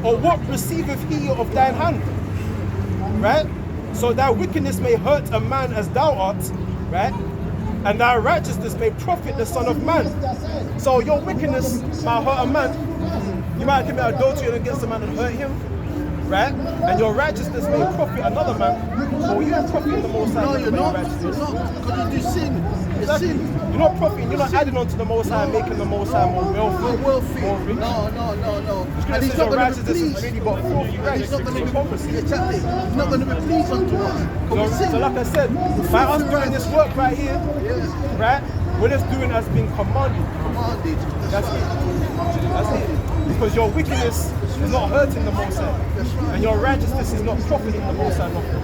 Or what receiveth he of thine hand? Right? So thy wickedness may hurt a man as thou art, right? And thy righteousness may profit the Son of Man. So your wickedness might hurt a man. You might commit adultery against a man and hurt him, right? And your righteousness may profit another man. Or you're profiting the Most High. No, you're not. You're not. Because you do sin. It's Exactly. sin. You're not profiting. You're not adding on to the Most High, making the Most High more wealthy. More wealthy. More rich. No. And he's not your going to righteousness be is pleased. really but filthy And rags. he's not going to be Hypocrisy. exactly. He's not going to be pleased unto us. So like I said, by us doing this work right here, Yes. right, we're just doing as being commanded. Commanded. That's it. That's it. Because your wickedness is not hurting the Most High. That's right. And your righteousness is not profiting the Most High nothing.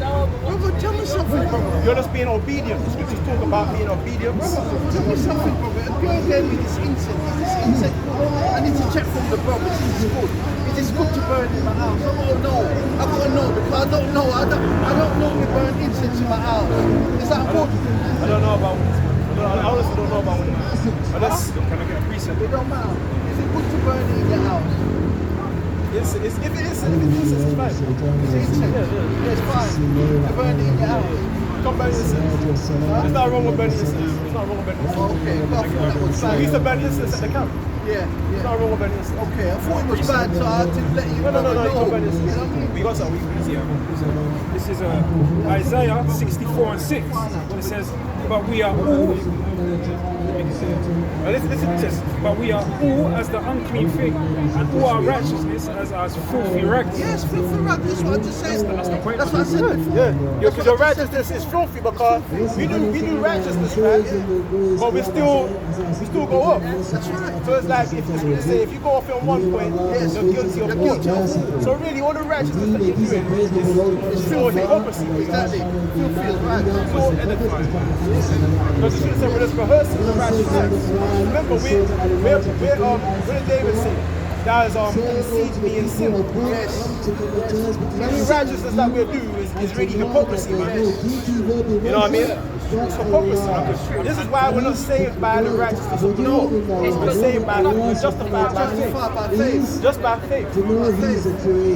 Brother, tell me something, brother. You're just being obedient. The scriptures talk about being obedient. Tell me something, brother. A girl gave me this incense. Is this incense good? I need to check from the brothers. Is this good? Is this good to burn in my house? I gotta know. I gotta know because I don't know. I don't normally burn incense in my house. Is that good? I don't know about what I honestly don't know about what it is. But that's, can I get a precept? It don't matter. Is it good to burn it in your house? If it is, it's fine. It's incense. Yeah, it's fine. To burn it in your house. Come burn incense. There's nothing wrong with burning incense. There's nothing wrong with burning incense. Okay, but I thought that was We used bad. to burn incense at the camp. Yeah. There's nothing wrong with burning incense. Okay, I thought it was bad, so I had to let you No, know. you can't burn You know incense. what I mean? We got something. This is Isaiah 64:6. It says, but we are all, Listen to this. but we are all as the unclean thing, and all our righteousness as filthy rags. Yes, filthy rag. That's what I just said. That's the point. That's what I said before. Yeah, That's because what your I just said. righteousness is filthy because we do righteousness, right? But we still go up. That's right. So it's like if you go off on one point, Yes. you're guilty of all. So really, all the righteousness that you're doing is pure hypocrisy. Exactly. Filthy as rag. Pure edifying. Because you should have said we're just rehearsing the righteous acts. Remember, what did David say? That is precedes me in sin. Yes. Any righteousness that we do is really hypocrisy, man. You know what I mean? It's hypocrisy. This is why we're not saved by the righteousness of the law. We're saved by, we're justified by faith. Justified by faith. Just by faith.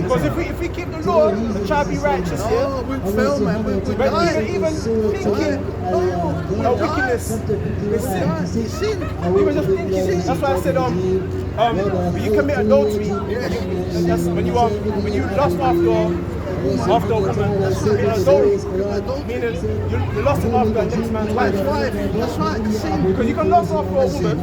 Because if we keep the law and try to be righteous, Oh, yeah, we fail, man. We but die. even thinking that wickedness is sin. It's sin. Even just thinking. That's why I said when you commit adultery, that's when you lust after a woman, that's committing adultery. Meaning you lust after a next man's wife. That's right. It's sin. Because you can lust after a woman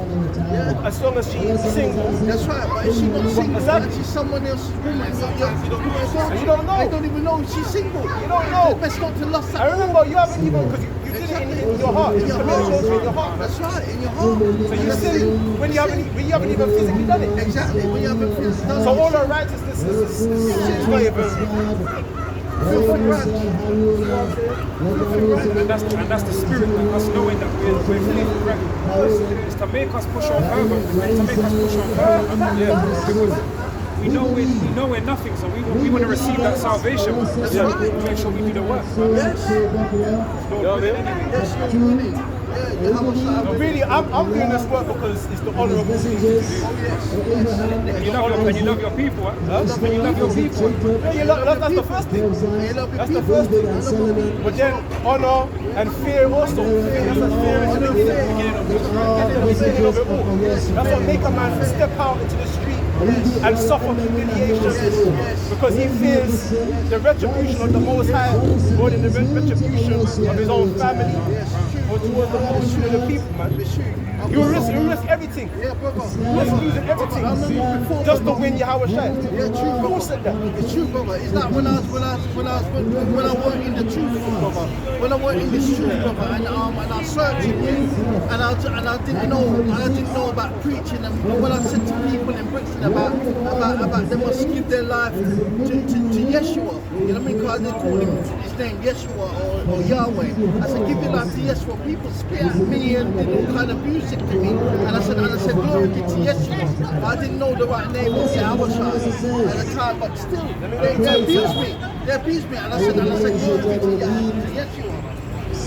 as long as she's single. That's right. But if she's not single, Exactly. and she's someone else's woman, And you don't know. I don't even know if she's single. You don't know. It's best not to lust I at remember you haven't even, because you did it in your heart. You In your committed heart. adultery in your heart. That's right, in your heart. So you sin when you haven't even physically done it. Exactly, when you haven't done So it. all our righteousness is not even. Filthy rag. And that's the spirit, man. Us knowing that we're filthy rags. It's to make us push on further. To make us push on further. Yeah. Because we know we're nothing, so we want to receive that salvation. That's Yeah. right. We make sure we do the work. Yes, Lord You know what I mean? willing, anyway. yes, you're winning. Yeah, you have a But really, I'm doing this work because it's the honourable thing to do. Oh, yes, yes. And you love your people, huh? And you love your people. Yeah, that's the first thing. You love your That's the people. first thing. But then honour and fear also. That's the fear is the beginning of it all. That's what make a man step out into the street and suffer humiliation because he fears the retribution of the Most High more than the retribution of his own family or towards the multitude of the people, man. You risk everything. Yeah, brother. You risk losing everything just to win Yahweh Shai. Yeah, true, Who brother. said that? It's true, brother. It's like when I weren't in the truth, brother. When I weren't in this truth, brother, and I searched it, and I didn't know about preaching, and when I said to people in Brixton about they must give their life to Yeshua, you know what I mean? Because they call his name Yeshua or Yahweh. I said, give your life to Yeshua. People spit at me and did all kind of music to me, and I said, glory be to Yeshua. I didn't know the right name of Yahweh at the time, but still, they abused me. They abused me, and I said, glory be to Yeshua.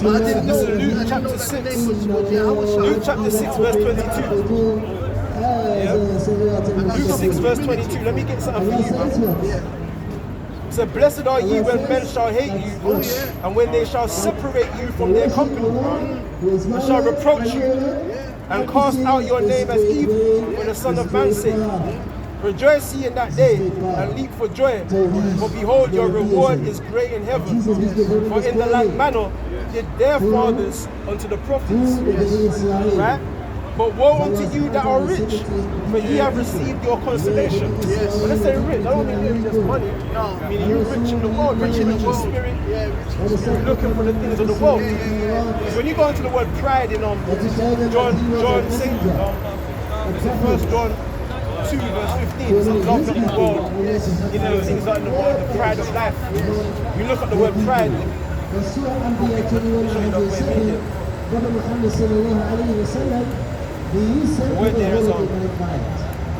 But I didn't know, Listen, Luke I didn't know chapter that the 6. name was Yahweh. Luke chapter 6 verse 22. Luke 6 verse 22. Let me get something for you, man. It said, blessed are ye when men shall hate you, and when they shall separate you from their company, and shall reproach you, and cast out your name as evil for the Son of Man's sake. Rejoice ye in that day, and leap for joy, for behold, your reward is great in heaven. For in the like manner did their fathers unto the prophets. Right? But woe unto you that are rich, for ye have received your consolation. When I say rich, I don't mean just money. I mean you're rich in the world, rich in your spirit. You're looking for the things of the world. Because when you go into the word pride in John saying, 1 John 2 verse 15, it's love of the world, the things that in the world, the pride of life. You look at the word pride,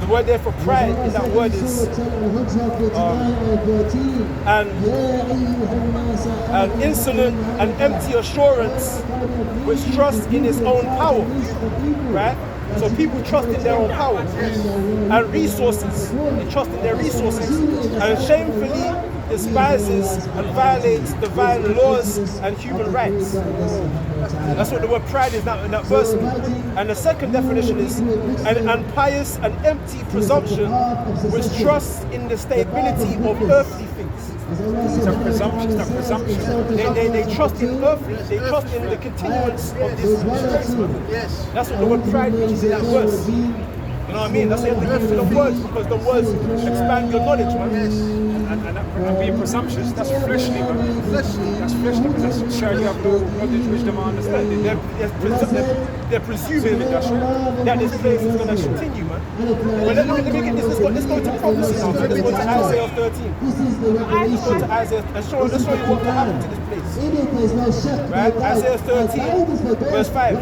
the word there for pride is that word is an insolent and empty assurance which trusts in its own power, right? So people trust in their own power and resources. They trust in their resources and shamefully despises and violates divine laws and human rights. That's what the word pride is now in that verse. And the second definition is an impious and empty presumption which trusts in the stability of earthly things. It's a presumption. It's a presumption. They trust in earthly, they trust in the continuance of this place. Yes. That's what the word pride means in that verse. You know what I mean? That's why you have to go through the words, because the words expand your knowledge, man. And being presumptuous, that's fleshly, man. That's fleshly, because that's showing you have no knowledge, wisdom, or understanding. They're presuming that this place is going to continue, man. But let me get this. Let's go to prophecy now. Let's go to Isaiah 13. Let's go to Isaiah and show you what will happen to this place. Right? Isaiah 13, verse 5.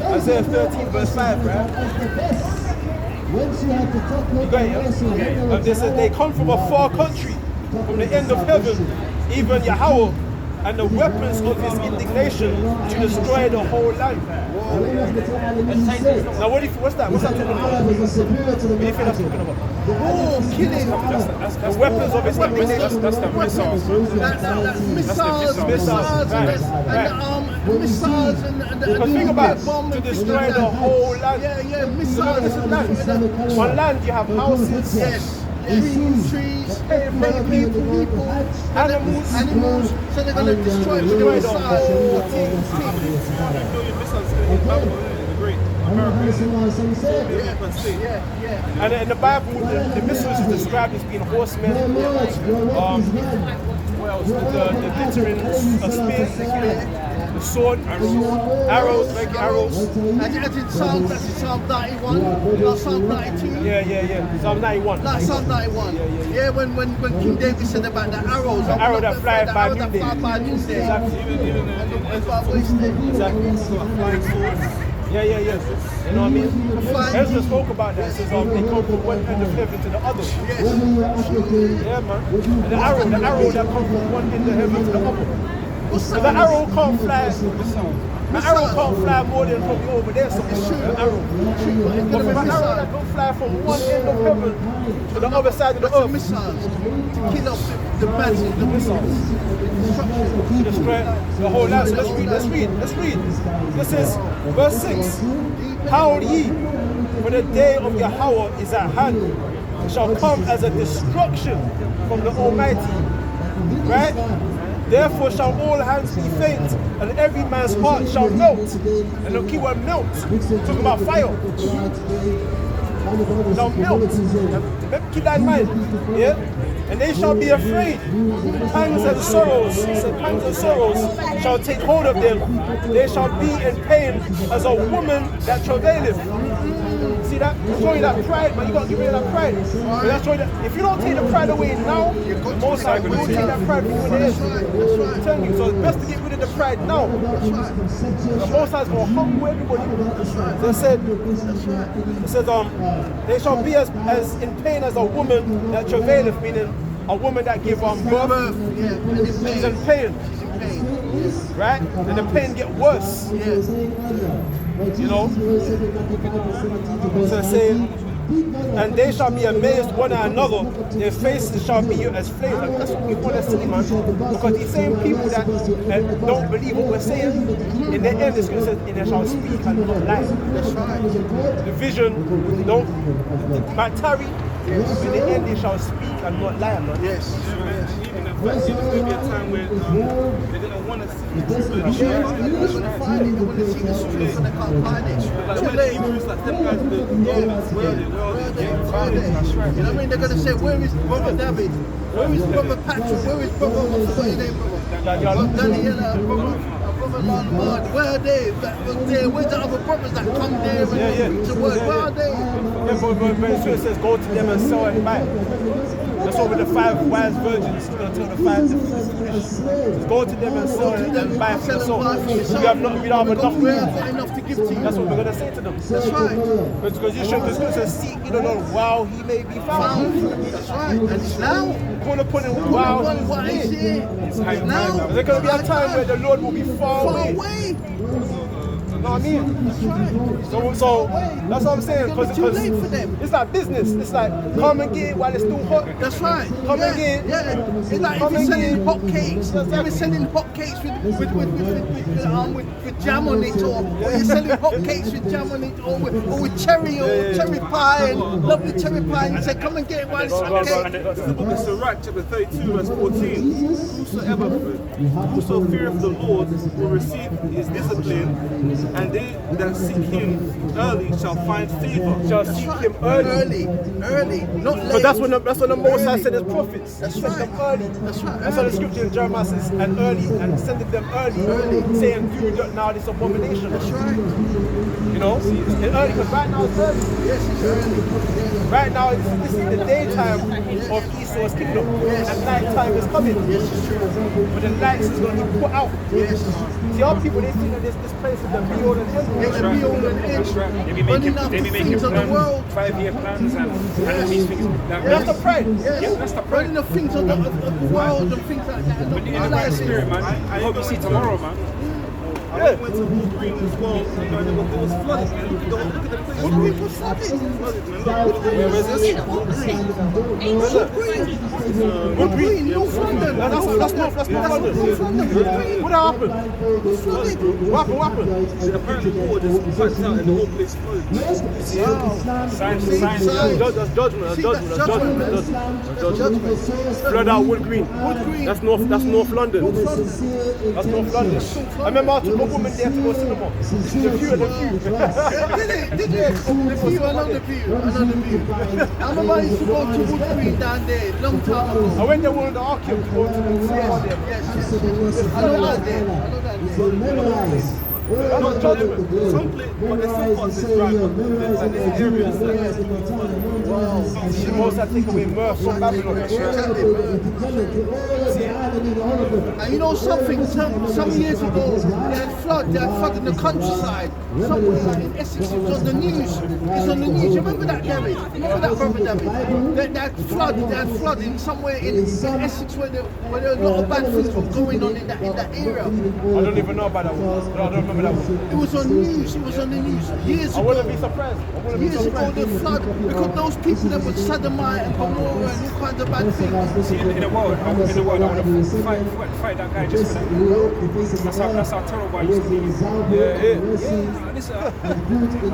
Isaiah 13, verse 5, right? You got it? They said they come from a far country, from the end of heaven, even Yahweh, and the weapons of his indignation to destroy the whole land. Now what's that? What's that talking about? What do you think that's talking about? Oh, killing. That's The weapons of his indignation. That's the missiles, man. That's missiles and the Because think about it, to destroy the whole land. Yeah, Look at this land. On land you have houses, yes. Trees, many people, animals, so they're going to destroy the whole And in the Bible, the missiles is described as being horsemen, the glittering spears, the sword, arrows, like arrows. As in Psalm 91, not Psalm 92. Yeah. Psalm 91. That's Psalm 91. Yeah, when King David said about the arrows. The arrow that flies by noonday. Yeah. You know what I mean? Ezra spoke about that. It says they come from one end of heaven to the other. Yeah, man. And the arrow that comes from one end of heaven to the other. So the arrow can't fly. The arrow can't fly more than probably over there. So it's true. The arrow. But from an arrow that can fly from one end of heaven to the other side of the earth. Missiles to kill off the masses, the missiles. To destroy the whole land. So let's read. This is verse 6. Howl ye, for the day of Yahweh is at hand. It shall come as a destruction from the Almighty. Right? Therefore shall all hands be faint, and every man's heart shall melt. And the key word melt, talking about fire. Shall melt. Keep that in mind. Yeah? And they shall be afraid. Pangs and sorrows shall take hold of them. They shall be in pain as a woman that travaileth. See that? It's showing that pride, man. You gotta give rid of that pride. But that's showing that if you don't take the pride away now, most likely will take that pride from you in the end. I'm telling you, so it's best to get rid of the pride now. The Most High is gonna humble everybody. So it says, they shall be as in pain as a woman that travaileth, meaning a woman that gives birth. She's in pain. Right? And the pain get worse. You know? So say, and they shall be amazed one at another, their faces shall be as flames. And that's what we want to see, man. Because these same people that don't believe what we're saying, in the end it's going to say, and they shall speak and not lie. That's right. The vision, might tarry, but in the end they shall speak and not lie, man. Yes. Even at first, there's going to be a time where they're going to want to see the truth. They're going to find it. They want to see the truth and they can't find it. Like Too when late. Hebrews, like them guys, where are they? You know what I mean? They're going to say, where is Brother David? Where is Brother Patrick? Where is Brother, what's your name, brother? Daniela, Brother Lord, where are they? Where's the other brothers that come there and preach the word? Where are they? Yeah, but it says go to them and sell and buy. That's what with the 5 wise virgins, you're going to tell the 5 the foolish. Go to them and sell and buy for yourself. We don't have enough. We haven't got enough to give to you. That's what we're going to say to them. That's right. Because you should just seek, you don't know, while he may be found. That's right. And it's now. Call upon him while What he's is here. it? It's now. There's going to be a time where the Lord will be far Far away. away. You know what I mean? That's right. So that's what I'm saying. It's gonna be too late for them. It's like business. It's like come and get it while it's still hot. That's right. Come and get it. Yeah. It's like if Come you're and selling get hot cakes, if you're selling hot cakes with jam on it, or you're selling hot cakes with jam on it, or with cherry cherry pie and lovely cherry pie, and you say, come and get it while it's hot And cake. the book of Sirach, chapter 32, verse 14. Whoso feareth the Lord will receive his discipline, and they that seek him early shall find favor. Shall seek him early. Early, not late. But that's when the Most High sent his prophets. That's He sent right. them early. That's right. That's how the scripture in Jeremiah says, and early, and sending them early, saying, do not now this abomination. That's right. You know, it's early because right now it's early. Yes, it's early. Right now, this is the daytime of Esau's kingdom, and nighttime is coming. But the lights is going to be put out. See, our people, they think that this place is the be all and end. It's the be all and end. That's right. They be Running making, after they be making things of the plans, world. 5-year plans and all these things. That's the pride. Yes. Yeah, that's the pride. Running the things of the world and things like that. When you're in the right spirit, man, I hope you see tomorrow, man. I went to Wood Green as well, you know, and it was flooded, man. Look at the place. Wood Green was flooded. Where is this? Wood Green, North London. That's North London. North London. Wood Green. What happened? Flooded. What happened? Apparently, the water just packed out and the whole place flooded. Signs. That's judgment. Flood out Wood Green. That's North London. That's North London. I remember I took a woman there to go cinema. The view. Did it? The view, I know the view. I remember I used to go to Wood Green down there long time ago. I went there with the Archeum to go to the cinema there. Yes. I know that there. That's not judgment. Some place, but there's some parts that's dry, but there's areas that The most I take away mirth from Babylon. And you know something, some years ago, they had flood in the countryside. Somewhere like in Essex, it was on the news. It's on the news. You remember that, David? Remember that, Brother David? They had flooding somewhere in Essex where there were a lot of bad things were going on in that area. I don't even know about that one. I don't remember that one. It was on news. It was on the news years I wouldn't ago. be surprised. Years ago, the flood, because those people that would sodomite and Gomorrah and all kinds of bad things. See, in the world, I want to fight that guy just for that. That's how terrible I used to be. Listen, I've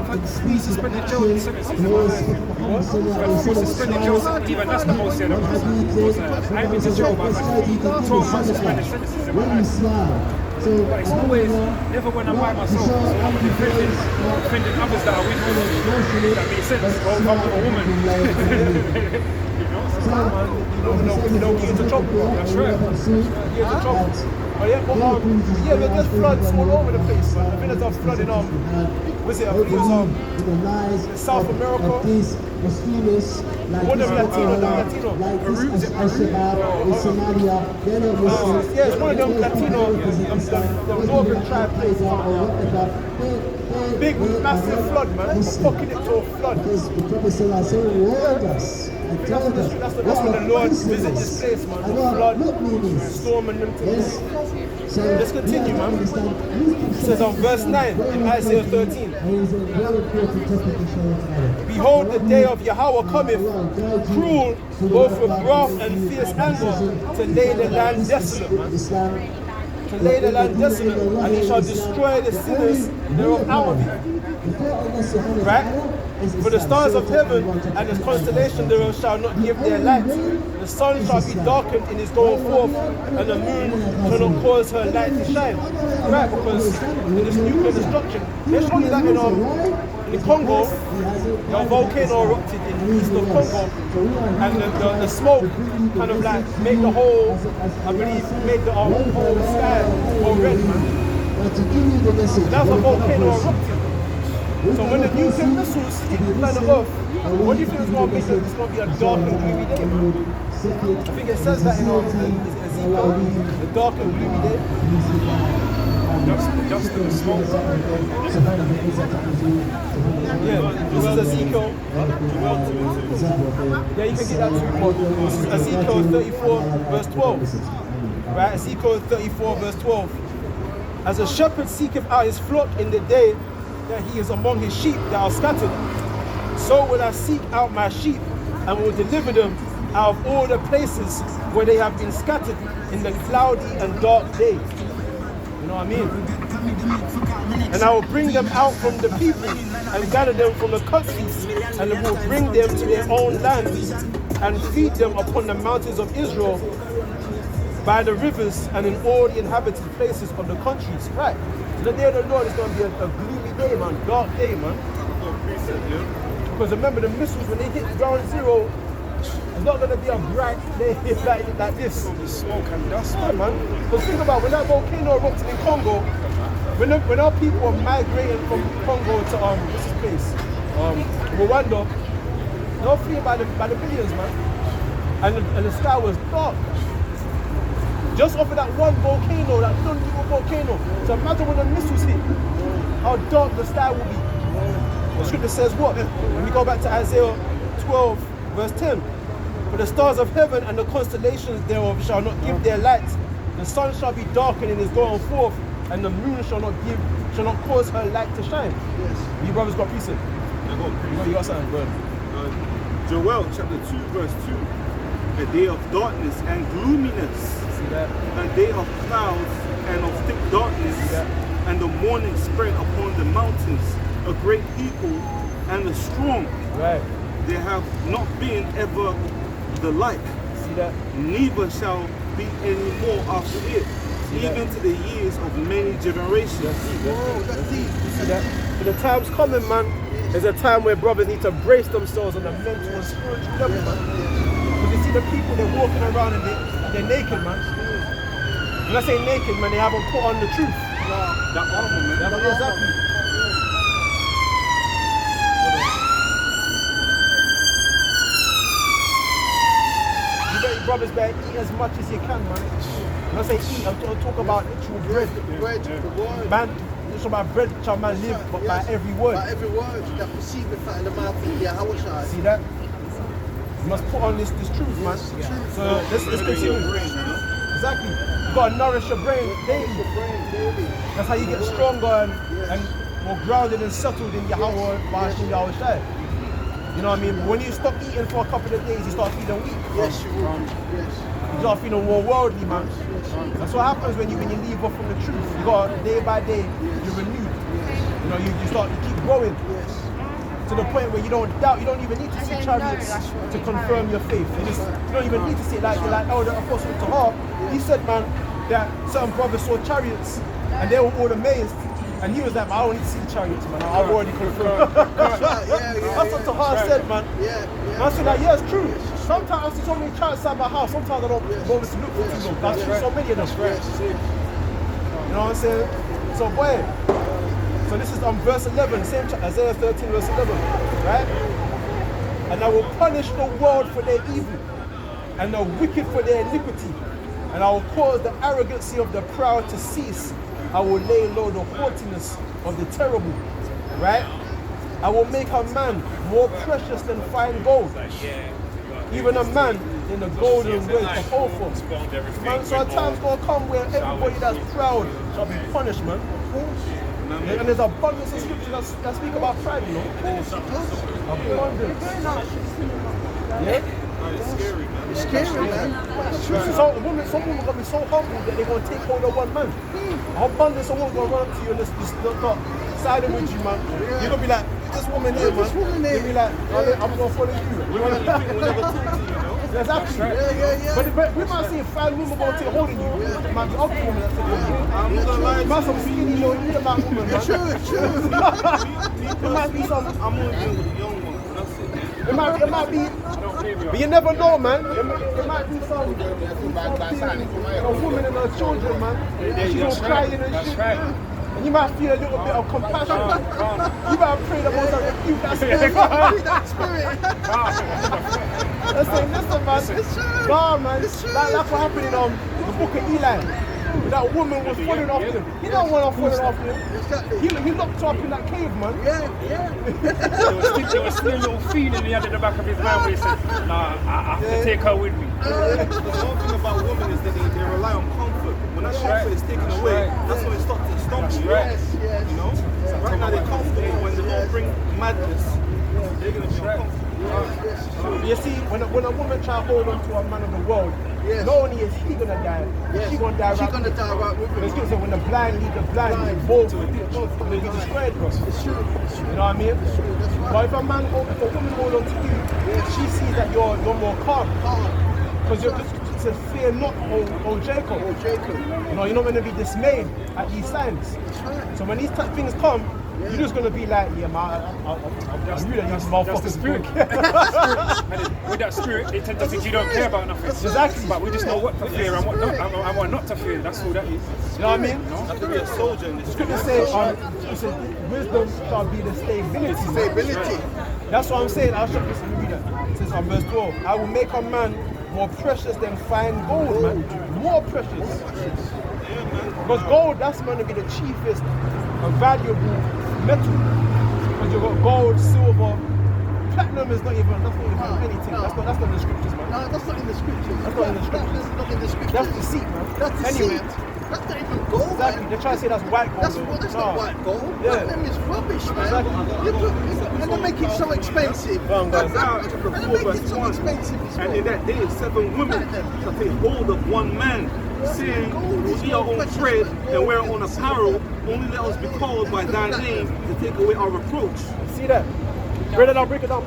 had 3 suspended jail sentences in my life. I've had 4 suspended jail sentences, even that's the most I haven't been to jail, but I've had 12 months suspended sentences in my life. But it's always, never when I'm by myself, so I'm defending others that are with me. That makes sense. Go up with a woman. You don't get into trouble. That's right. Get into trouble. Oh, yeah, but, there's floods all over the place, man. I think there's a flood in was it? I think it was in South America. One of them Latino. Peru, is it Peru? Yeah, it's one of them Latino, the northern tribe place. Big, massive flood, man. Fucking it to a flood. That's when the Lord visits this place, man. The flood, storm, and them things. Let's continue, man. It says on verse 9 in Isaiah 13. Behold, the day of Yahweh cometh, cruel, both with wrath and fierce anger, to lay the land desolate, man. To lay the land desolate, and he shall destroy the sinners thereof out of it. Right? For the stars of heaven and the constellation thereof shall not give their light. The sun shall be darkened in his going forth, and the moon shall not cause her light to shine. Right? Because in this nuclear destruction, they show you that in the Congo, the volcano erupted in the east of Congo, and the smoke kind of like made the whole, I believe, made the whole sky all red, man. That's a volcano erupting. So when the nuclear missiles hit the planet Earth, what do you think is going to be? It's going to be a dark and gloomy day, man. I think it says that in Ezekiel, the dark and gloomy day. Just the smoke. Yeah, this is Ezekiel. Yeah, you can get that too, Paul. This is Ezekiel 34 verse 12. Right, Ezekiel 34 verse 12. As a shepherd seeketh out his flock in the day that he is among his sheep that are scattered, so will I seek out my sheep and will deliver them out of all the places where they have been scattered in the cloudy and dark day. You know what I mean? And I will bring them out from the people and gather them from the countries, and will bring them to their own lands and feed them upon the mountains of Israel, by the rivers and in all the inhabited places of the countries. Right. So the day of the Lord is going to be a gloomy day, man. Dark day, man. Because remember, the missiles, when they hit ground zero, it's not going to be a bright day like this. Smoke and dust. Yeah, man. Because think about when that volcano erupted in Congo, when our people were migrating from Congo to what's this place? Rwanda, they were fleeing by the millions, man. And the sky was dark. Just off of that one volcano, that little volcano. So imagine when the missiles hit, how dark the sky will be. The scripture says what? When we go back to Isaiah 12, verse 10. For the stars of heaven and the constellations thereof shall not give their light. The sun shall be darkened in his going forth, and the moon shall not cause her light to shine. Yes. You brothers got peace in? You got something, bro. Joel chapter 2 verse 2. A day of darkness and gloominess. That. A day of clouds and of thick darkness, and the morning spread upon the mountains, a great people and a strong. Right. There have not been ever the like, See that? neither shall be any more after it, even to the years of many generations. Oh, that's deep. See that? So the time's coming, man. There's a time where brothers need to brace themselves on the mental and spiritual level, man. Because you see the people, they're walking around and they're naked, man. When I say naked, man, they haven't put on the truth. That armament. They haven't, exactly. You brothers better eat as much as you can, man. When I say eat, I'm talking about actual bread. Bread, the word. Man, it's about bread shall man live, but by every word. By every word that proceedeth out of the mouth of Yahweh. See that? You must put on this truth, man. So let's continue. Exactly. You gotta nourish your brain daily. That's how you get stronger and more grounded and settled in Yahweh Shai. You know what I mean? When you stop eating for a couple of days, you start feeling weak. Yes, you will. Yes. You start feeling more worldly, man. That's what happens when you leave off from the truth. You got day by day, you're renewed. You know, you keep growing. Yes. To the point where you don't doubt, you don't even need to see chariots to confirm your faith. You don't even need to see it like the Apostle Tahar. He said, man, that certain brothers saw chariots and they were all amazed. And he was like, man, I don't need to see the chariots, man. I've already confirmed. That's what Tahar said, man. And I said, like, yeah, it's true. Sometimes I see so many chariots inside my house, sometimes I don't bother to look for too long. That's true, so many of them. You know what I'm saying? So, boy. So this is on verse 11, same Isaiah 13 verse 11, right? And I will punish the world for their evil, and the wicked for their iniquity, and I will cause the arrogancy of the proud to cease. I will lay low the haughtiness of the terrible, right? I will make a man more precious than fine gold, even a man in the golden way to hold for. Man, so a time's gonna come where everybody that's proud shall be punished, man. And there's abundance of scriptures that speak about pride, you know. Abundance. Yeah? It's scary, man. It's scary, man. Some women gonna be so humble that they're gonna take hold of one man. Abundance of women gonna run up to you and just start siding with you, man. You're gonna be like, this woman here, man. This woman here. You'll be like, I'm gonna follow you. We'll never talk to you, you know? Exactly. Yeah. But we might see 5 women going to take hold of you. It might be ugly women that take hold of you. I'm not gonna lie It might be some skinny little Edomite woman, man. True. It might be some. I'm only dealing with the young ones, that's it. It might be. But you never know, man. It might be some. A woman and her children, man. She's all crying and shit. And you might feel a little bit of compassion. You might pray the most and refute that spirit. That spirit. Let's say, listen, man. Nah, man. That's what happened in the book of Eli. That woman was falling off him. He don't want to fall off him. Exactly. He locked her up in that cave, man. Yeah. There was still a little feeling he had in the back of his mind where he said, nah, I have to take her with me. The one thing about women is that they rely on comfort. When that comfort is taken away, that's when it starts to stumble. Yes. You know? Right now they're comfortable. When the Lord bring madness, they're going to be uncomfortable. You see, when a woman try to hold on to a man of the world, Yes. not only is he gonna die, she gonna die She's right gonna die right with It's him. good, so when the blind lead the blind, both will be destroyed, bro. It's true. You know what I mean? That's right. But if a woman hold on to you, she sees that you're more calm. Because it says, fear not, O Jacob. Oh, Jacob. You know, you're not going to be dismayed at these signs. right. So when these things come, you're just going to be like, yeah, man, I knew that these That's the motherfuckers spirit. good. And with that spirit, they tend to think you don't care about nothing. Exactly. But we just know what to fear and what not to fear. That's all that is. You know what I mean? You have to be a soldier in this Scripture street. say, wisdom shall be the stability. Stability. That's what I'm saying. I'll show you some read that. It says on verse 12, I will make a man more precious than fine gold, man. More precious. Because gold, that's going to be the cheapest and valuable metal. Because you've got gold, silver, platinum is not even anything. That's not in the scriptures, man. No, that's not in the scriptures. That's not in the scriptures. That's not in the scriptures. That's deceit, man. That's Anyway, deceit. That's not even gold, exactly. man. They're trying to say that's white gold. That's not white gold. Yeah. Platinum is rubbish, man. Exactly. And they make it so expensive. Go on, guys. Isaiah chapter 4 And they make verse it so 1. expensive as And in well. that day 7 women shall take hold of one man, saying, we eat our own bread and wear our own apparel, only let us be called by thy name to take away our reproach. See that? Break it down.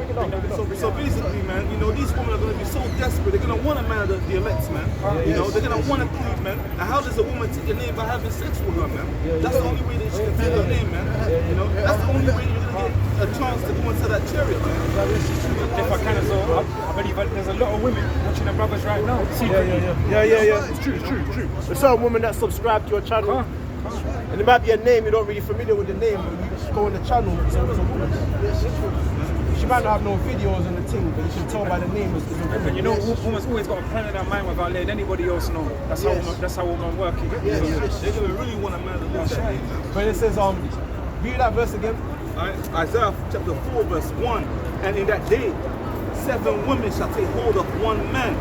So basically, man, you know, these women are going to be so desperate. They're going to want a man of the elects, man. You know, they're going to want to plead, man. And how does a woman take a name by having sex with her, man? That's the only way that she can take her name, man. You know, that's the only way you're going to get a chance to go into that chariot, man. If I can as well, I believe there's a lot of women watching the brothers right now. Secretly. Yeah. It's true. There's some women that subscribe to your channel, and it might be a name you're not really familiar with the name, but you just go on the channel. So it's a woman. She might not have no videos and the thing, but you can tell by the name it's a woman. But you know, woman's always got a plan in her mind without letting anybody else know. That's how women work. You get me? They're going to really want a man to lose that name, man. But it says, read that verse again. Isaiah chapter 4 verse 1. And in that day 7 women shall take hold of one man,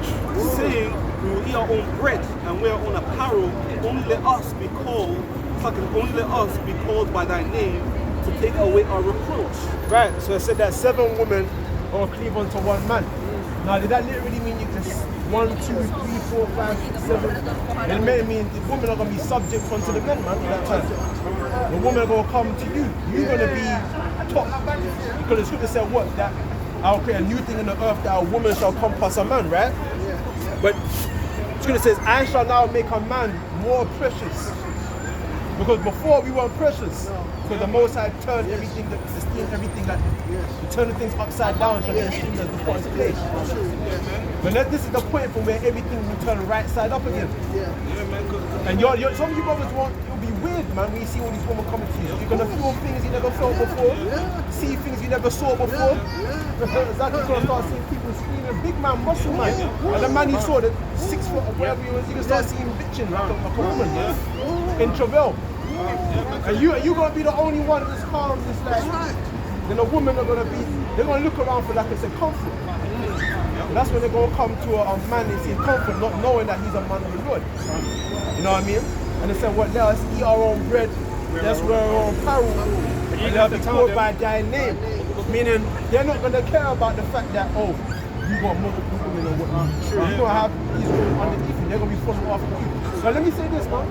saying, we will eat our own bread and wear our own apparel, only let us be called by thy name to take away our reproach. Right, so it said that 7 women are cleave unto one man. Now, did that literally mean you can 1, 2, 3, 4, 5, 6, 7? It may mean the women are going to be subject unto the men, man, at that time. The women are going to come to you. You're going to be top. Because the scripture said what? That I'll create a new thing in the earth that a woman shall compass a man, right? But the scripture says, I shall now make a man more precious. Because before we weren't precious. Because the Most High turned everything, everything that he turned things upside down so that it the point place. But this is the point from where everything will turn right side up again. And some of you brothers you'll be weird, man, when you see all these women coming to you. You're gonna feel things you never felt before, see things you never saw before. Exactly, you're gonna start seeing people screaming, big man, muscle man. And the man you saw, the 6 foot or whatever he was, you can start seeing him bitching like a woman in travail. And you're gonna be the only one that's calm, just like. Then the women are gonna be, they're gonna look around for, like I said, comfort. And that's when they're going to come to a man and see comfort, not knowing that he's a man of the Lord. You know what I mean? And they said, well, let us eat our own bread, let's wear our own apparel, and they'll be called by thy name. Meaning, they're not going to care about the fact that, oh, you got multiple women or whatnot. You're going to have these women underneath you, they're going to be following after you. So let me say this, man.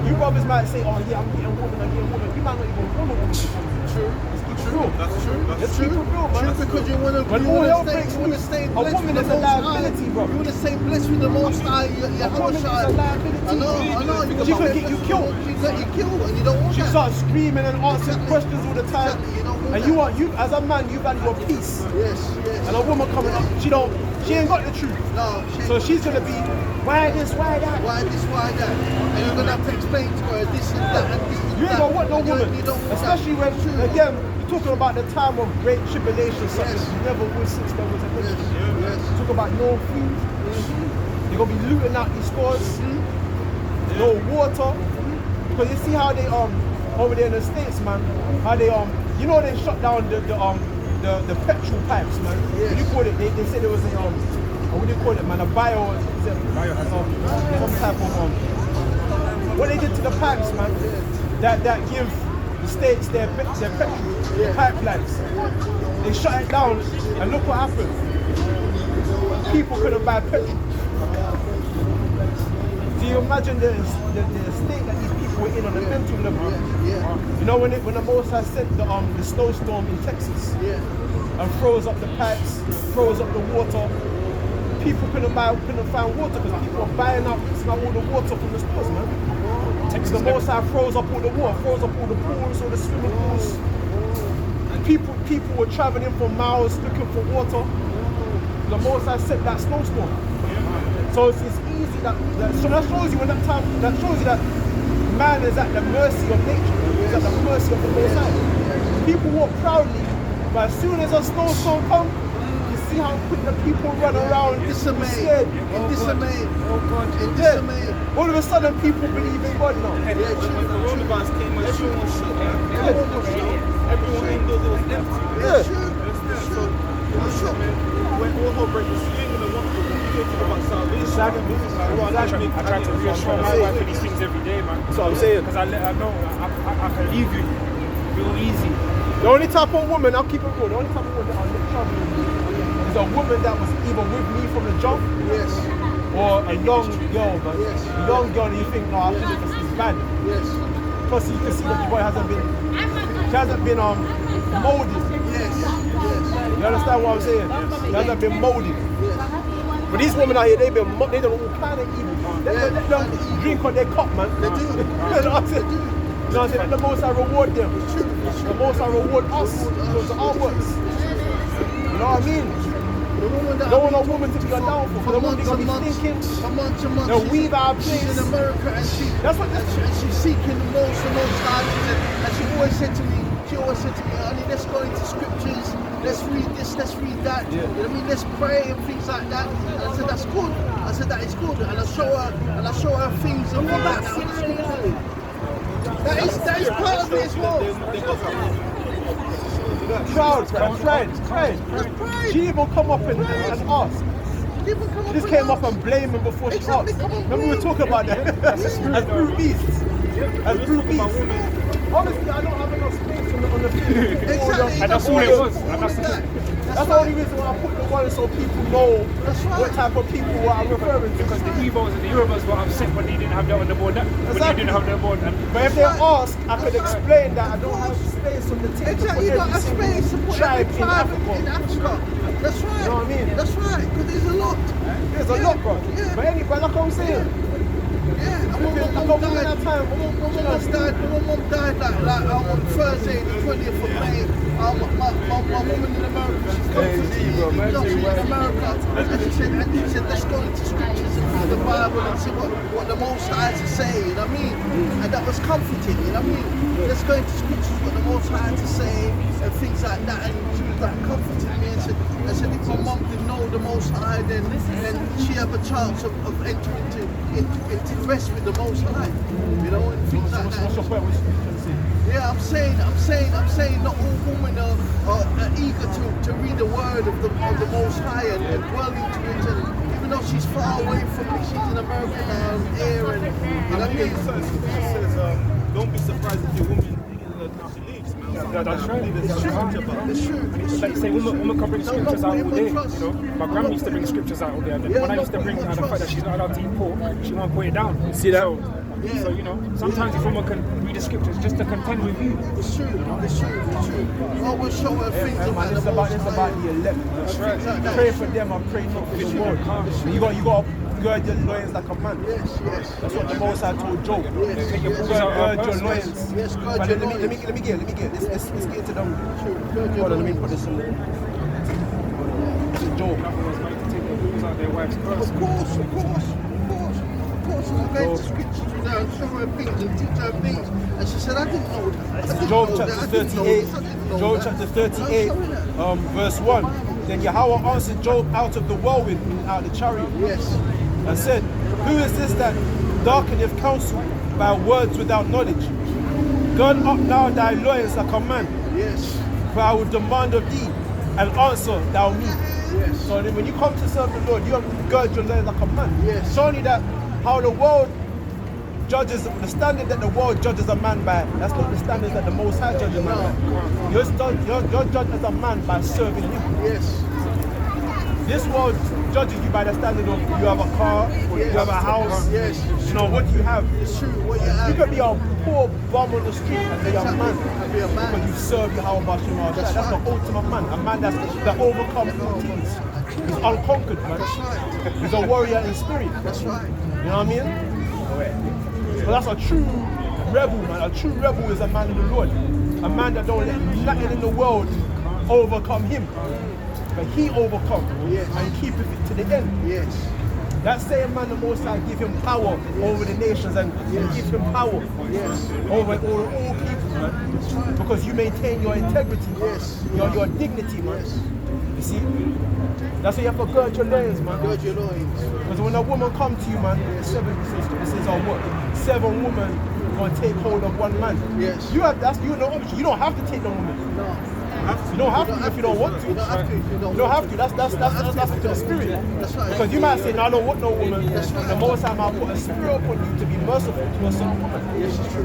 You brothers might say, oh yeah, I'm getting woman, I'm getting woman. You might not even want a woman. True. True. That's true. Let's keep it real, man. True, because you want to stay a blessed woman with is the a Most High. liability, bro. You want to stay blessed with the Most High. A woman is a liability. I know. She could get you killed. She could get you killed, and you don't want She that. starts screaming and answering questions all the time. Exactly, you don't want And that. you as a man, you value your peace. Yes. And a woman coming up, she ain't got the truth. No, So she's gonna be, why this, why that? why this, why that? And you're gonna have to explain to her this and that and this and You ain't that. gonna want no And woman. you don't want Especially that. when, True. again, you're talking about the time of great tribulation, such as Yes. you never was since there was a Yes, nation. yes. Talk about no food. You're gonna be looting out these stores. No water. Because you see how they over there in the States, man, how they you know they shut down the petrol pipes, man. Yes. What do you call it? They said it was a what do you call it, man? A some type of what they did to the pipes, man. That give the States their petrol, the pipelines. They shut it down, and look what happened. People couldn't buy petrol. Do you imagine the state that these people were in on a mental level? Yeah. You know when the Most High sent the snowstorm in Texas and froze up the pipes, froze up the water. People couldn't find water because people were buying up all the water from the stores, man. The Most High froze up all the water, froze up all the pools, all the swimming pools. And people were traveling for miles looking for water. The Most High sent that snowstorm. So it's easy so that shows you that man is at the mercy of nature. He's at the mercy of the Most High. People walk proudly, but as soon as a snowstorm comes, you see how quick the people run around scared. In dismay. All of a sudden people believe in God now. The coronavirus came and everyone shook, man. Everyone indoors, it was empty. Yeah. When all hope breaks, you ain't gonna want to talk about salvation. I try to reassure my wife of these things every day, man. That's what I'm saying. Because I let her know I can leave you real easy. The only type of woman, I'll keep it real, the only type of woman that I'll let trouble with is a woman that was either with me from the jump or a young girl, man. Yes. A young girl that you think, no, I think this is bad. Yes. Plus you can see that the boy hasn't been molded. Yes. You understand what I'm saying? He hasn't been molded. But these women out here, they done all kind of evil. They don't drink on their cup, man. They do. You know what I'm saying? You know what I'm saying? Let the Most High reward them. The Most High reward us because of our works. You know what I mean? Don't want a woman to be a downfall. The woman gonna be thinking, they'll weave our place. She's in America and she's seeking the most high. And she always said to me, honey, let's go into scriptures, let's read this, let's read that. You know what I mean? Let's pray and things like that. And I said, that's good. I said, that is good. And I show her things and things like that. That is part of it as well. Proud, pride. She even come up and ask. She just came up and blame him before she asked. Remember we were talking about that? As brute beasts. As brute beasts. Honestly, I don't have enough space on the field. Exactly. And that's all it was. That's the only reason why I put the one so people know what type of people I'm referring to. Because the Evos and the Yorubas were upset when they didn't have that on the board. When they didn't have that on the board. But if they ask, I could explain that I don't have space on the table. Exactly, you got a space to put tribe every tribe in Africa. That's right. You know what I mean? That's right, because there's a lot. There's a lot, bro. Yeah. But anyway, like I'm saying. Yeah, and when my mum died like on Thursday, the 20th of May, my woman in America, she's comforting me, she's in America, and she said, let's go into scriptures and read the Bible and see what the Most High has to say, you know what I mean? And that was comforting, you know what I mean? Let's go into scriptures, what the Most High has to say, and things like that, and she was like comforting me and said if my mum didn't know the Most High, then she have a chance of entering into rest with the Most High, you know, and things like that. What's your point? What you trying to say? Yeah, I'm saying, not all women are eager to read the word of the Most High and dwell into it. And even though she's far away from me, she's in America now, here, and you know what I mean? She says, don't be surprised if your woman she leaves, man. Yeah, that's right. It's true. Like you say, woman can bring scriptures out all day. You know, my grandma used to bring scriptures out all day. And then when I used to bring her the fact that she's not allowed to eat pork, she won't put it down. See that? So you know, sometimes if woman can read the scriptures just to contend with you. It's true. Always show her things about the It's Most about High. the elect. That's right. Pray for them and pray for the world. You got to gird your loins like a man. Yes. That's what the Most High told Job. Yes. Take your balls out Gird of your her purse. loins. Yes, gird But your let me loins. get it. Let's get into them. Gird your Hold on, let me loins. put this in there. Job. Take their balls out of their wife's purse. Of course. And I go into scriptures with her and show her things and teach her things. And she said, I didn't know that. Job chapter 38, Job chapter 38, verse 1. Then Yahweh answered Job out of the whirlwind, out of the chariot, Yes. and said, who is this that darkeneth counsel by words without knowledge? Gird up now thy loins like a man, Yes. for I will demand of thee, and answer thou me. Yes. So then when you come to serve the Lord, you have to gird your loins like a man. Yes. Showing you that how the world judges, the standard that the world judges a man by, that's not the standard that the Most High judges a man by. You're judged as a man by serving him. Yes. This world judges you by the standard of you have a car, you have a house, Yes. you know what you have. It's true. What you You have. could be a poor bum on the street and be a man. And be a man. Because you serve Yahweh Bashim. That's the ultimate man. A man that overcomes all things. He's unconquered, man. That's right. He's a warrior in spirit. That's right. You know what I mean? So that's a true rebel, man. A true rebel is a man of the Lord. A man that don't let nothing in the world overcome him. But he overcome Yes. and keepeth it to the end. Yes. That same man, the Most High, give him power over the nations and give him power Yes. over all people, man. Because you maintain your integrity, Yes. your dignity, man. Yes. You see? That's why you have to gird your loins, man. Gird your loins. Because when a woman come to you, man, it says on what? 7 women gonna take hold of 1 man. Yes. You have you don't have to take the woman. No. You don't have to if you don't want to. You don't have to if you don't You don't want have to. That's up to the spirit. That's right. Because you might say, no, I don't want no woman. That's right. The Most High might put a spirit upon you to be merciful to a certain woman. Yes, it's true.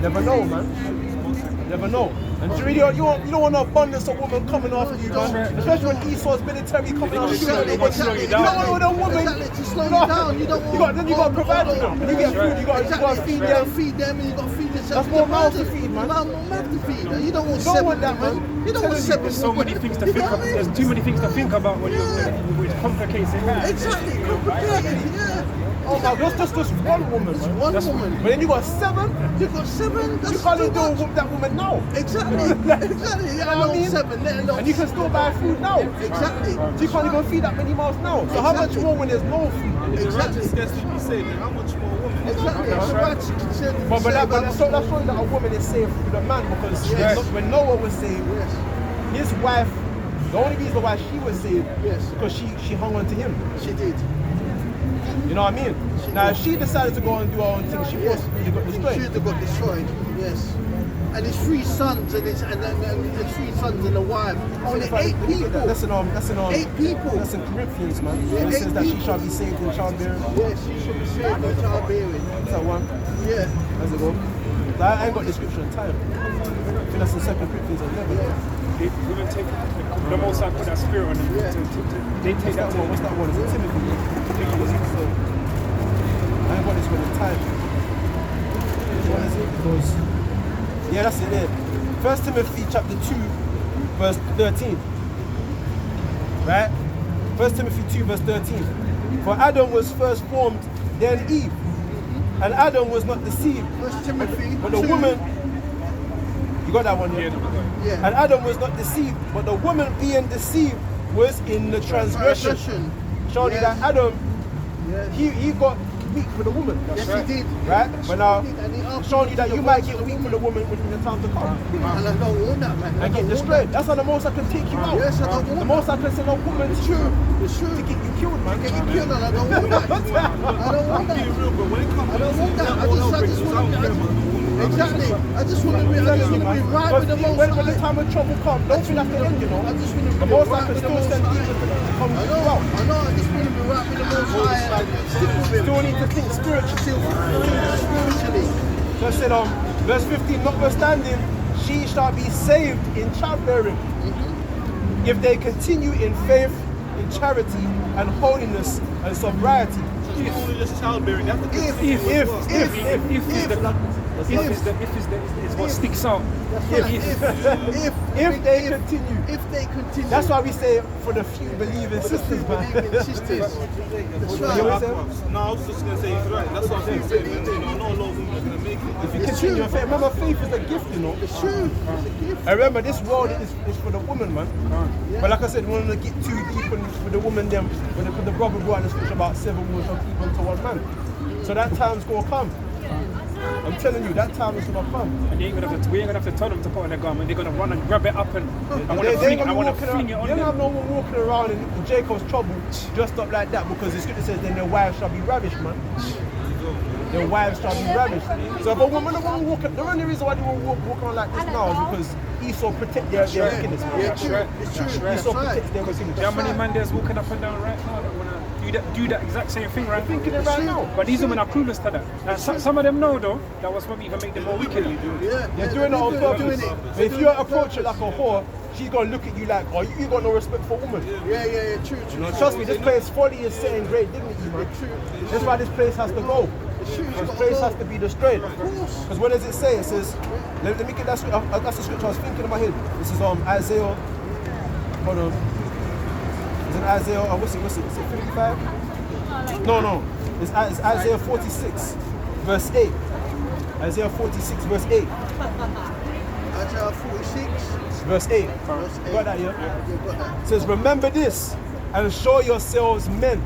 Never know, man. Never know. And you don't want an abundance of women coming after you, man. Especially when Esau's military coming after you. Exactly. You don't want a woman. Exactly. To slow you down. You don't want. Then you got to provide for them. When you get food, you got to feed You them. gotta feed them and you gotta feed yourself. That's more mouths to feed, man. More mouths to feed. You don't want You don't 7 want that, women. man. You don't want 7 There's so many things to You think know about. what I mean? There's too many things to think about when which complicates it. Exactly. Complicated. Yeah. Oh, that's just 1 woman, man. One woman. But then you got 7. You got 7. That's You can't too even deal much. with that woman now. Exactly. You know Let what I alone mean? 7. Let alone And you can still buy food now. Exactly. So you can't even feed that many mouths now. So how much Exactly. more when there's no food? If the Exactly. righteous gets to be saved, then how much more women? Exactly. That's So right. that's considered But saved that's by showing that a woman is saved through the man because Yes. when Noah was saved, Yes. his wife, the only reason why she was saved Yes. because she hung on to him. She did. You know what I mean? Now if she decided to go and do her own thing, she possibly got She destroyed. should have got destroyed. Yes. And his 3 sons and his 3 sons and a wife. Only 8 people. That's in 8 people. That's in Corinthians, man. Yeah, It says 8 that she people. shall be saved in childbearing. Yes, she should be saved in childbearing. That's that one. Yeah. How's it go? I ain't got the scripture in time. I think that's in 2 Corinthians 11. Women take the Most High put that spirit on them. Yeah. They take that to What's that one? Is it Timothy? I think it was also. I ain't got this one in time. Which one is it? Because yeah, that's it there. 1 Timothy chapter 2, verse 13. Right? 1 Timothy 2, verse 13. For Adam was first formed, then Eve. And Adam was not deceived. 1 Timothy. But the 2. woman, you got that one, yeah? Yeah. And Adam was not deceived, but the woman being deceived was in the transgression. Showing you that Adam, Yes. he got weak for the woman. Yes, he did. Right? Yes, But now, he did. And he asked showing you that the you might words get of the weak for the woman when the time to come. And I don't want that, man. I And don't get want destroyed. that. That's how the Most High can take you out. Yes, I don't want The Most High can send a woman It's to true. It's true. get you killed, man. Get you killed and I don't want that. I don't want I'm being that. real, but when it comes I to don't want that. I just want to. Exactly. I just want to be right with the Most When the High. time of trouble comes, don't feel like the end, you know. I just want to The be Most High right can with the still Most send High. people to come I you know, out. I just want to be right with the Most High and stick with him. Still need to think spiritually. Spiritually. So I said, verse 15, notwithstanding, she shall be saved in childbearing if they continue in faith, in charity, and holiness, and sobriety. So it's not only just childbearing, you have to If is what sticks out. If they continue. If they continue. That's why we say for the few believing sisters, man. believing sisters. That's You know right. what I'm saying? No, I was just gonna say he's right. That's what I'm saying. You know, not a lot of women are gonna make it. If you continue in faith, remember faith is a gift, you know. It's true. It's a gift. I remember this world is for the woman, man. But like I said, we want to get too deep with the woman them. With the brother brought the scripture about 7 women shall keep unto one man. So that time's gonna come. I'm telling you, that time is gonna come. And we ain't gonna have to tell them to put on their garment. They're gonna run and grab it up and I want They to fling ain't it. I gonna want be to walking fling it around. on You don't have them. no one walking around in Jacob's trouble dressed up like that because the scripture says then their wives shall be ravished, man. Their wives shall be ravished. So if a woman won't walk, the only reason why they won't walk around like this now is because Esau protect their wickedness, man. Yeah, true. It's true. That's Esau right. protects their wickedness. There are many men there's walking up and down right now that wanna do that exact same thing right now. Thinking it right now. But these women are clueless to that. Now, some of them know though that was what even make them more wicked. They're doing it on purpose. But if you approach it like a whore, she's gonna look at you like, oh, you got no respect for women. Yeah, true. Trust me, this place 40 is setting great dignity, man. That's why this place has to go. This place has to be destroyed. Because what does it say? It says, let me get that scripture. That's the scripture I was thinking in my head. This is Isaiah. Hold on. Is it Isaiah? What's it? Is it 55? No. It's Isaiah 46, verse 8. Isaiah 46, verse 8. Isaiah 46. Verse 8. Verse 8. Got that, yeah? Yeah, got that. It says, remember this and show yourselves men.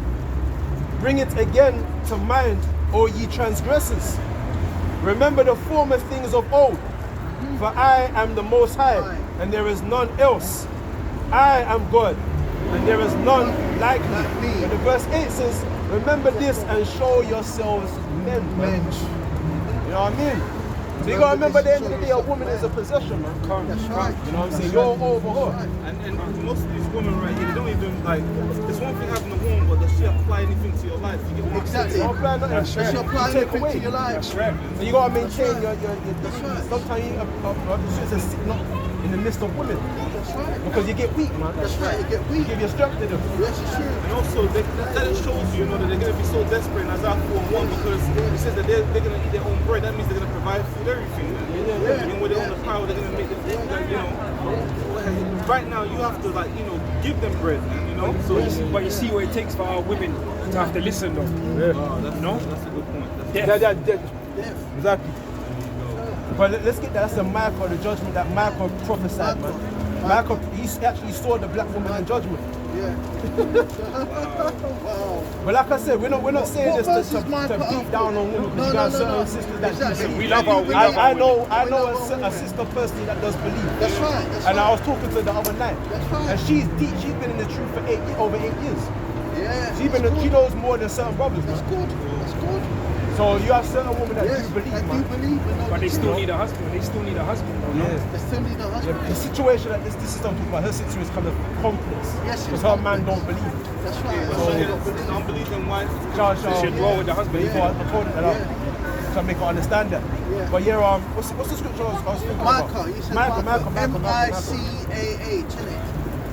Bring it again to mind, O ye transgressors. Remember the former things of old. For I am the Most High, and there is none else. I am God, and there is none like me. And the verse 8 says, remember this and show yourselves men. You know what I mean? So you gotta remember at the end of the day, a woman is a possession, man. That's right. You know what I'm saying? You're over her. And most of these women right here, they don't even like. It's one thing having a woman, but does she apply anything to your life? You get what I'm saying? Exactly. Don't apply nothing. Does she apply You take anything away. to your life? That's right. So you gotta maintain your dignity. Sometimes you sit not in the midst of women That's right. because you get weak, man. That's right. You get You weak. give your strength to them. Yes, it's true. And also, that it shows you know that they're going to be so desperate in Isaiah 4:1 because it says that they're going to eat their own bread. That means they're going to provide food, everything. And when they own the power, they're going to make the food. Like, you know, right now you have to give them bread. You know, so But you see what it takes for our women to have to listen though. that's a good point. Exactly. But let's get that. That's the Micah, the judgment that Micah prophesied, man. Micah, he actually saw the black woman in judgment. Yeah. Wow. But like I said, we're not saying What this verse is Micah to beat after? down on women because you got certain sisters that do Exactly. believe. We love our I know We love our a women. sister personally that does believe. That's right. That's And right. I was talking to her the other night. That's right. And she's deep. She's been in the truth for over 8 years. Yeah. She knows more than certain brothers, That's man. good. That's good. So you have certain women that Yes, do believe, I do man. believe in all But they the still truth. need a husband. They still need a husband though. no? Yes. They still need a Yeah, husband. the situation that this is something about her situation is kind of complex. Yes, it's because her man complex. don't believe. That's right. So it's unbelief in wife. Charles, She should dwell with the husband. I told her that to make her understand that. Yeah. But yeah, what's the scripture I was thinking about? Micah, you said Micah. M-I-C-A-H, isn't it?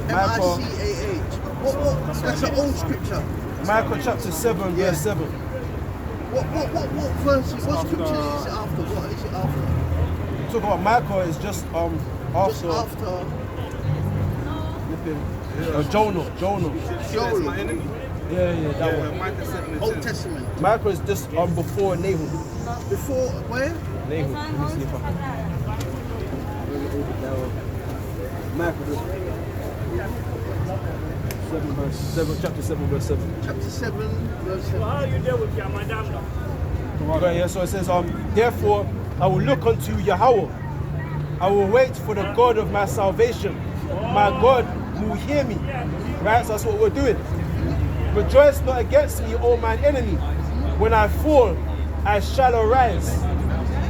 Micah. M-I-C-A-H. What? That's an old scripture. Micah chapter 7, Yeah. verse 7. What verse? What scripture is it after? What is it after? Talk about Micah is just Just after after Jonah. That's my enemy. Yeah, that one. Micah 7 and Old 10. Testament. Micah is just before Nahum. Before where? Nahum. Let me see if I can. Chapter 7, verse 7. Chapter 7, verse 7. Okay, yeah, so it says, therefore I will look unto Yahweh. I will wait for the God of my salvation. My God will hear me. Right? So that's what we're doing. Rejoice not against me, O mine enemy. When I fall, I shall arise.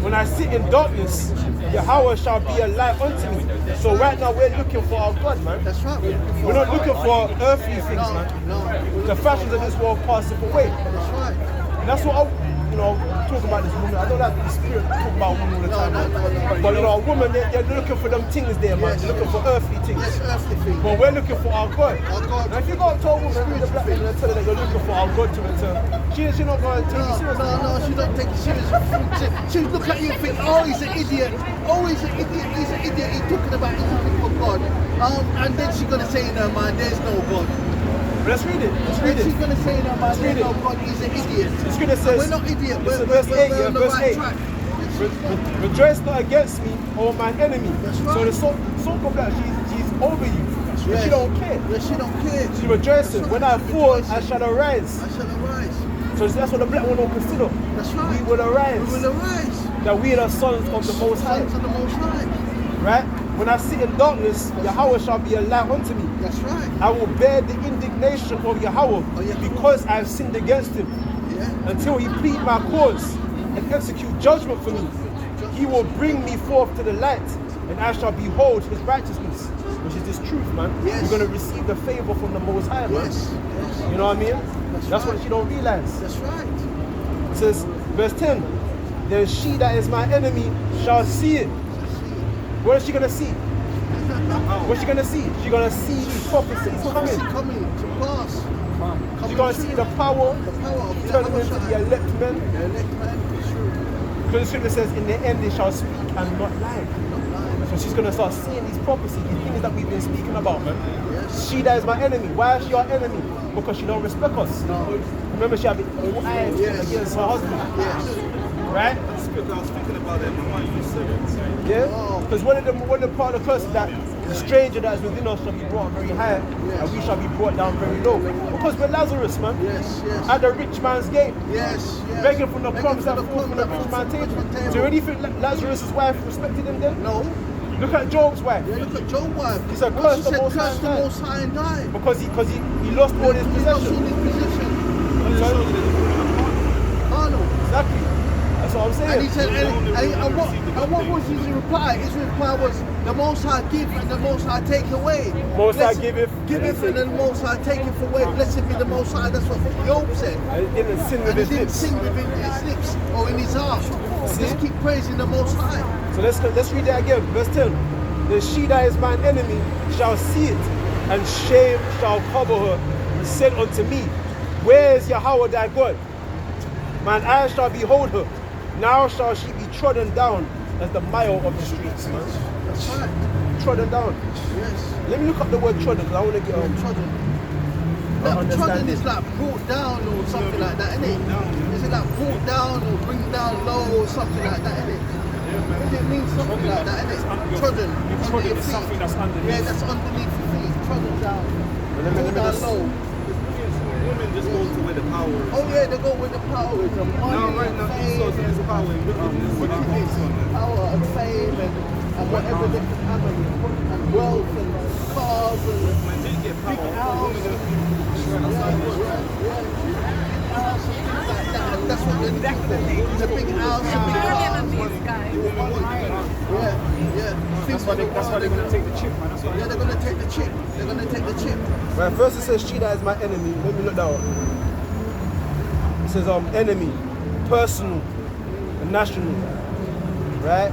when I sit in darkness, Yahweh shall be a light unto me. So right now we're looking for our God, man. That's right. We're not looking for earthly things, No, man. no. The fashions of this world passeth away. That's right. And that's what talk about this woman. I don't like the spirit talk about women all the time. No. But a woman, they're looking for them things there, man. Yes, They're looking for earthly things. Yes, earthly thing. But we're looking for our God. Our God. Now if you go and tell a woman, read the black woman and tell her that you're looking for our God to return, she's not going to take you seriously. No, she don't take it serious. She look at you and think, oh, he's an idiot. Oh, he's an idiot. He's an idiot. He's talking about he's looking for God. And then she's gonna say in her mind, there's no God. Let's read it. Let's read She's it. gonna say in her mind, there's no God. He's an idiot. The scripture says, We're not idiots. listen, We're verse 8, on the verse right 8. track. Rejoice not against me, O mine enemy. That's So right. the so called black, she's over you. But Yes. she don't care. Yes, she don't care. She rejoices. That's When right. I fall, Rejoicing. I shall arise. I shall arise. So that's what the black one don't consider. That's right. We will arise. We will arise. That we are the sons of the Most High. Sons of the Most High. Right? When I sit in darkness, Yahweh shall be a light unto me. That's right. I will bear the indignation of Yahweh because I have sinned against him. Yeah. Until he plead my cause and execute judgment for me. He will bring me forth to the light, and I shall behold his righteousness, which is this truth, man. Yes. You're going to receive the favor from the Most High, man. Yes. Yes. You know what I mean? That's right. what you don't realize. That's right. It says, verse 10, then she that is my enemy shall see it. What is she going to see? What's she going to see? She's going to see these prophecies Prophecy coming. coming to pass. She's going to see the power The power of turning Yahweh into Shai. the elect men. The elect man. It's true. Because the scripture says, in the end they shall speak and not lie. Not lying. So she's going to start seeing these prophecies, these things that we've been speaking about, man. Yes. She that is my enemy. Why is she our enemy? Because she don't respect us. No. Remember, she had been all eyes Yes. against her husband. Yes. Right? That's good. I was thinking about that when you said it. Yeah? Oh. Because one of the part of the curse is that the stranger that is within us shall be brought very high, and we shall be brought down very low. Because we're Lazarus, man. Yes. Yes. At the rich man's gate. Yes. Yes. Begging from the Begging crumbs from that fall from the crumbs rich that man's fall table. from the table. So when you think Lazarus' wife respected him then? No. Look at Job's wife. Yeah, look at Job's wife. He said, What curse she the said, Most High curse and the die. Most High and die. Because he lost all his He lost all possession. his possession. Arnold. Exactly. That's what I'm saying. And he said, and what was his reply? His reply was, the Most High give and the Most High take away. Most High Blessed- giveth, Giveth and the Most High taketh away. Blessed be the Most High. That's what Job said. And he didn't sin with And he his didn't lips. sing within his lips or in his heart. See? Just keep praising the Most High. So let's read that again. Verse 10. The she that is mine enemy shall see it, and shame shall cover her, and said unto me, where is Yahweh thy God? Mine eyes shall behold her. Now shall she be trodden down as the mire of the streets. Man. That's right. Trodden down. Yes. Let me look up the word trodden because I want to get Trodden. Look, understand trodden it. is like brought down or something like that, isn't it? Is it like brought down or bring down low or something like that, isn't it? It means something like that, isn't it? Trodden. Trodden Under your is feet. something that's underneath. Yeah, that's underneath your feet. Trodden down. Let me Brought down just- low. Women just go to where the power is. Oh yeah, they go with the power. It's a money Now, right now, and Esau's in fame. his power and wickedness. What he Wickedness, wants on that. power and fame and whatever they can have and wealth and cars and When they get big power, house. women That's what they're looking for. The big house, the big cars. Yeah. That's why they're going to take the chip, man. That's why. Yeah, they're gonna take the chip. They're gonna take the chip. Right, first it says she that is my enemy. Let me look that up. It says enemy, personal, and national. Right?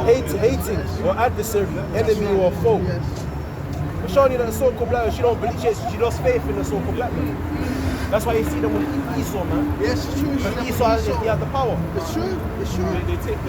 Hating or adversary, enemy or foe. Yes. But showing you that the so-called black, she don't believe, she lost faith in the so-called black man. That's why you see them with Esau, man. Yes, it's true. Because Esau he has the power. It's true. It's true.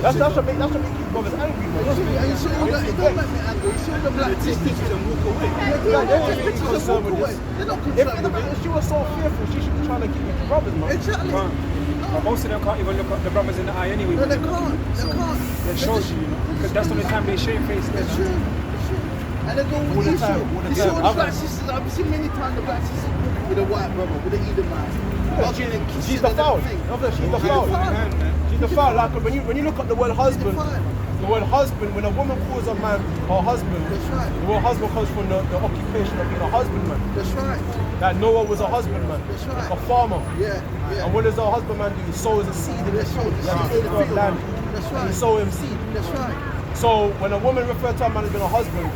That should make his brothers angry, man. And you see all that, it don't make me angry. You see all the black teachers and walk away. They're just concerned with this. They're not If concerned with it. she was so fearful, she should be trying to keep with your brothers, man. Exactly. But most of them can't even look at the brothers in the eye anyway. No, they can't. They can't. That shows you, because that's the only time they shame face. It's true. It's true. And they go All with the Esau. time, all the You see all time. the black sisters. I've seen many times the black sisters with a white brother, with an Edomite. Hugging and kissing She's the and foul. everything. She's the foul. She's the foul. Like when you look at the word husband, The word husband, when a woman calls a man her husband, That's right. the word husband comes from the occupation of being a husbandman. That's right. That Noah was a husbandman, That's right. a farmer. Yeah, yeah. And what does a husbandman do? He sows a seed in the That's right. field. That's He right. created land. That's And right. he sow him seed. That's right. So when a woman refers to a man as being a husband,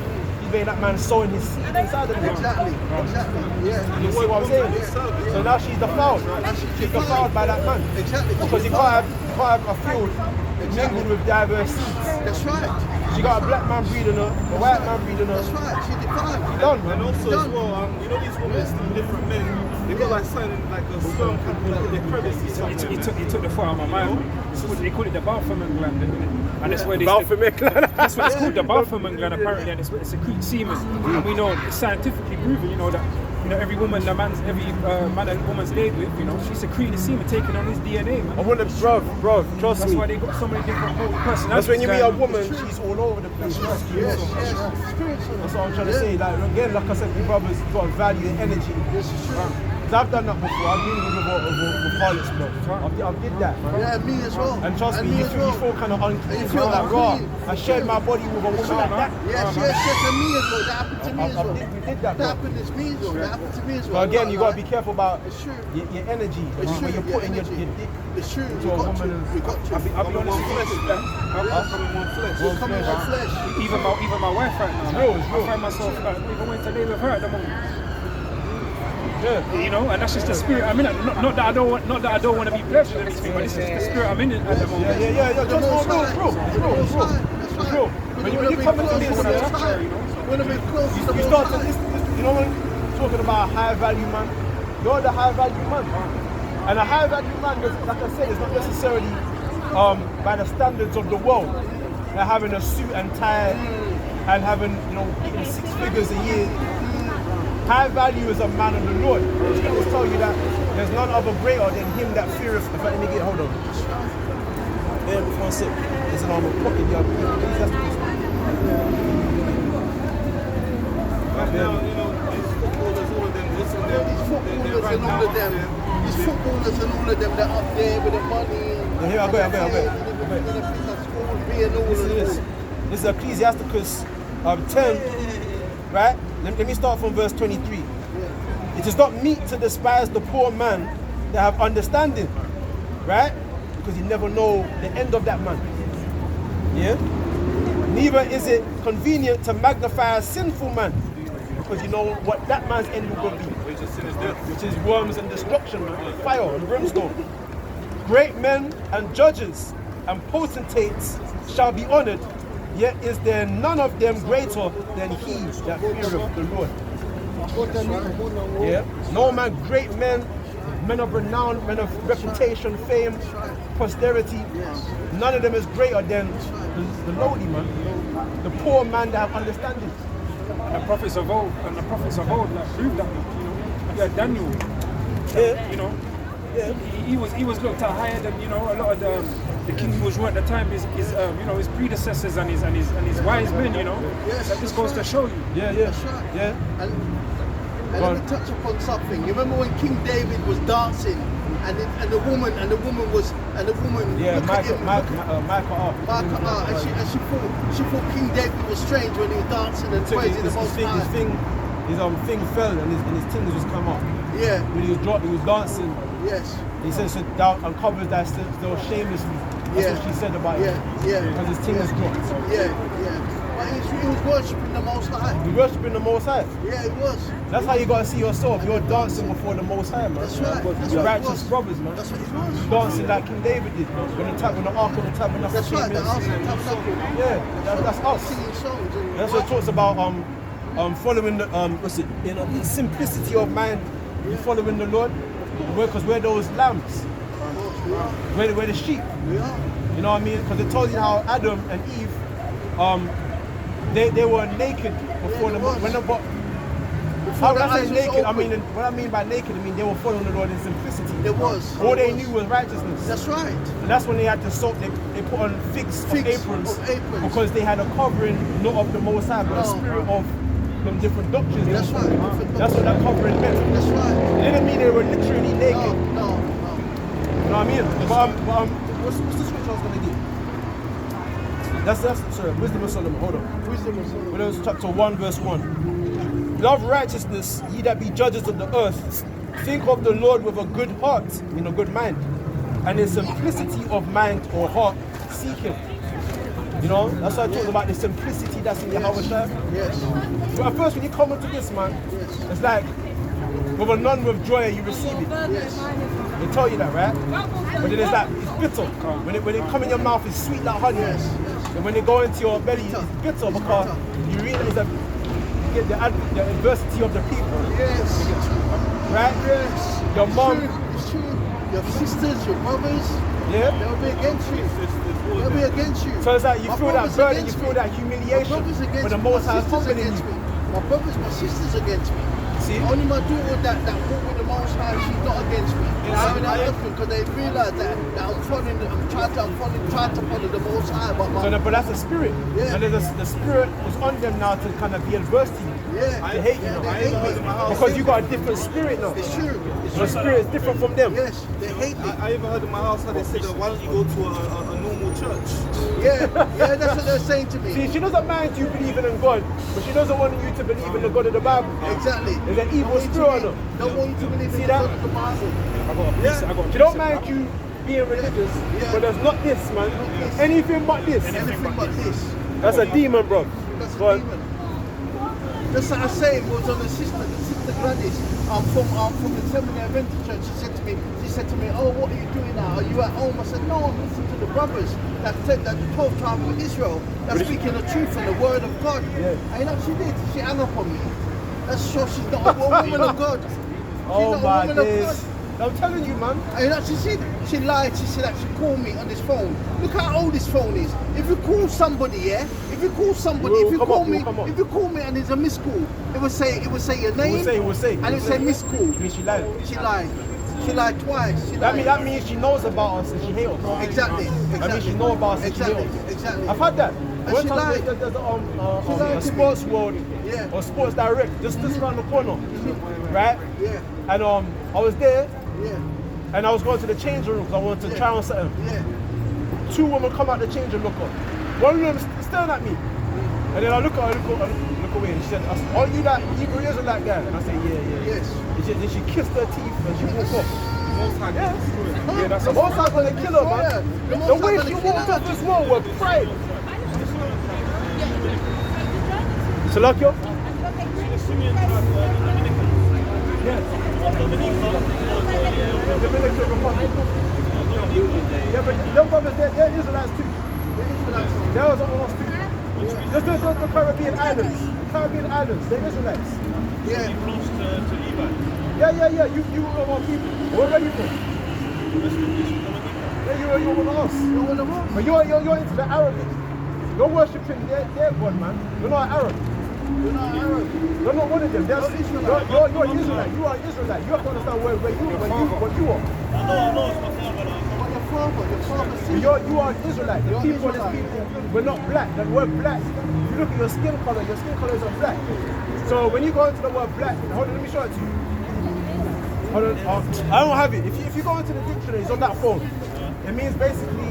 he's being that man sowing his seed inside of him. Exactly. Exactly. Yeah. You see what I'm saying? Yeah. So now she's defiled. She's defiled by that man. Exactly. Because you can't have a field mingled with diverse seeds. That's right. She got a black man breeding her, a white man breeding her. That's right. She defined. Done, And man. also as well, you know these women still different men. They got like something like a sperm couple like their crevice or something. He took the foot out of my mind. They call it the Baphomet gland, and that's where they. Baphomet gland. That's what it's called, the Baphomet gland apparently, and it secretes semen. And we know it's scientifically proven, that every woman, man and woman's laid with, she's secreting semen, taking on his DNA, man. I want to, bro, trust That's me. why they got so many different personalities. That's when you meet a going on. woman, she's all over the place. Trust me. Yes. Yes. Spiritual. That's what I'm trying to say. Like again, like I said, you brothers got to value the energy. This is true. Because I've done that before. I've been with harlots, bro. I did that, man. Yeah, me as well. And trust me, me you as feel, well. you feel kind of unclean. You feel like, raw. unclean. I shared my body with a woman like that. Yes, and me as well. That happened to me as well. We did that, That bro. happened to me as well. That happened to me as well. But again, you got to be careful about It's true. your energy. It's When true. you're putting your dick It's true. into We a got to. woman. We got to. I'll be honest with you, We're coming on flesh. even my wife right now, real, it's real. I find myself even when to lay with her at the moment. Yeah. And that's just the spirit I'm in. Not that I don't want to be blessed with anything, but it's just the spirit I'm in at the moment. Yeah. Trust me, it's real. That's It's real. right. When you come into this, When we close to the you start to listen, when talking about a high value man, you're the high value man. And a high value man, like I said, is not necessarily by the standards of the world. Like having a suit and tie and having, getting 6 figures a year. High value is a man of the Lord. The scriptures tell you that there's none other greater than him that feareth. In fact, let me get hold on. Yeah, before I sit. It's an arm of pocket. Right now, these footballers, all of them, These footballers and all of them. These footballers and all of them that are up there with the money. Yeah, here, I go. Listen to this. This is Ecclesiasticus 10, right? Let me start from verse 23. It is not meet to despise the poor man that have understanding, right? Because you never know the end of that man. Yeah? Neither is it convenient to magnify a sinful man, because you know what that man's end will be, which is worms and destruction, fire and brimstone. Great men and judges and potentates shall be honored, yet is there none of them greater than he that feareth the Lord. Yeah? No man, great men, men of renown, men of reputation, fame, posterity, none of them is greater than the lowly man, the poor man that have understanding. And the prophets of old, like proved that, Yeah, Daniel, Yeah. he was looked at higher than a lot of the king who was ruled at the time. His predecessors and his wise men. Yes, That just goes to show you. Yeah. That's right. Yeah. And let me touch upon something. You remember when King David was dancing, and the woman Yeah, looked at him, Michael. and she thought King David was strange when he was dancing and praising the Most High. His thing fell and his tingles was come up. Yeah. When he was dancing, Yes. he said, "So thou uncovers thy still shamelessly." That's what she said about him. Yeah. Because his tingles dropped. Yeah. But he was worshipping the Most High. You're worshipping the Most High. Yeah, he was. That's how you gotta see yourself. You're dancing before the Most High, man. That's right. That's You're what he righteous was. brothers, man. That's what he was. Dancing like King David did, man. When the Ark of the Tabernacle That's came right. in. The Ark of the Tabernacle. Yeah, that's us. Singing songs. And That's what it talks about following the in simplicity of mind, following the Lord, because we're those lambs, we're the sheep. We are. You know what I mean? Because it tells you how Adam and Eve, they were naked before the how would I say naked? What I mean by naked, they were following the Lord in simplicity. There was. All they knew was righteousness. That's right. And that's when they had to soak, they put on figs of aprons, because they had a covering not of the Most High, but a spirit of them different doctrines. That's right. That's what that covering meant. That's right. It didn't mean they were literally naked. No. You know what I mean? But what's the scripture I was going to give? That's sorry, Wisdom of Solomon. Hold on. Wisdom of Solomon. Proverbs chapter 1, verse 1. Love righteousness, ye that be judges of the earth. Think of the Lord with a good heart, in a good mind, and in simplicity of mind or heart, seek him. You know, that's why I talked about the simplicity that's in Yahweh Shai. Yes. But at first, when you come into this, man, it's like, with a none with joy, you receive it. Yes. They tell you that, right? But then it's like, it's bitter. When it come in your mouth, it's sweet like honey. Yes. And when they go into your belly, it's bitter because you realize that you get the adversity of the people. Yes. Right? Yes. Your mom. It's true. Your sisters, your brothers, Yeah? they'll be against you. They'll be against you. So it's like you My feel that brothers burden, you against feel me. that My humiliation. brothers against But the me. Most My High is sisters humbling against you. me. My brothers, my sisters against me. See? Only my daughter that walk with the Most High, she's not against me. Because they realise that I'm trying to follow the Most High. But that's a spirit. Yeah. And there's the spirit is on them now to kind of be adverse to you. Yeah. They hate you now. They hate me. Because you got a different spirit now. It's true. It's Your true. spirit is different from them. Yes, they hate me. I even heard in my house how they said, why don't you go to a normal church? Yeah, that's what they're saying to me. See, she doesn't mind you believing in God, but she doesn't want you to believe in the God of the Bible. Exactly. There's an evil spirit on her. Don't want you to believe See in that? the Bible. I got a piece. I got a She don't piece of mind that. you being religious, Yeah. but there's not this, man. this. Anything but this. Anything but this. That's a demon, bro. That's Go a on. demon. Just like I say, it was on the sister Gladys from the Seminary Adventist Church. She said to me, oh, what are you doing now? Are you at home? I said, no, I'm listening to the brothers that said that the 12th tribe of Israel that's speaking the truth and the word of God. Yeah. And you know what she did? She hung up on me. That's sure she's not a woman of God. She's Oh not a my woman of days. God. I'm telling you, man. And you know, she lied. She said that she called me on this phone. Look how old this phone is. If you call somebody, yeah. If you call somebody, It if you will call come me, up, it will come up. if you call me and there's a missed call, it will say your name. It will say. And it will say missed call. I mean, she lied. She lied. She lied twice. She lied. That means she knows about us and she hates us. Exactly. That means she knows about us and she Exactly. hates us. Exactly. I've had that. And One she time lied. there's She lied a to sports me. world Yeah. or Sports Direct, just around the corner, right? Yeah. And I was there Yeah. and I was going to the changing room because I wanted to try on something. Yeah. Two women come out the changing look up. One of them staring at me. And then I look at her, look away. And she said, are you that Hebrew Israelite guy? And I said, yeah. Yes. And then she kissed her teeth and she walked off. Yes. Yeah, that's The a Most High's gonna kill her, man. The Most The High's way gonna she kill walked her. up this wall was pride. Salakio? Yes. Dominican Republic. Yeah, but them brothers, they're Israelites too. There was almost two. Just the Caribbean islands. Caribbean islands, they're Israelites. Yeah. Yeah. You know more people. Where are you from? Yeah, you're one of us. You're one of us. But you're into the Arabic. You're worshipping their God, man. You're not Arab. You're not Arab. You're not one of them. You're Israelite. You're an Israelite. You are Israelite. You have to understand what you are. But your father sees. You are Israelite. The You're people of this Israelite. people, we're not black. The word black, if you look at your skin color is not black. So when you go into the word black, hold on, let me show it to you. Hold on, I don't have it. If you go into the dictionary, it's on that phone. It means basically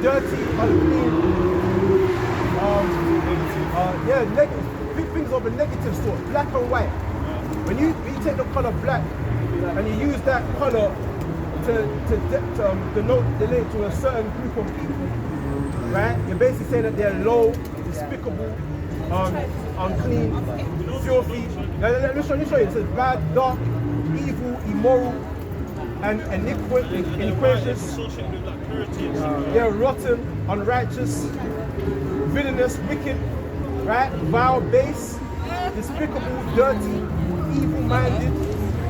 dirty, unclean, negative. Things of a negative sort, black and white. When you take the color black and you use that color to denote relate to a certain group of people, right? You're basically saying that they're low, despicable, unclean, filthy. Let me show you. It says bad, dark, evil, immoral, and iniquitous. They're rotten, unrighteous, villainous, wicked, right? Vile, base, despicable, dirty, evil-minded,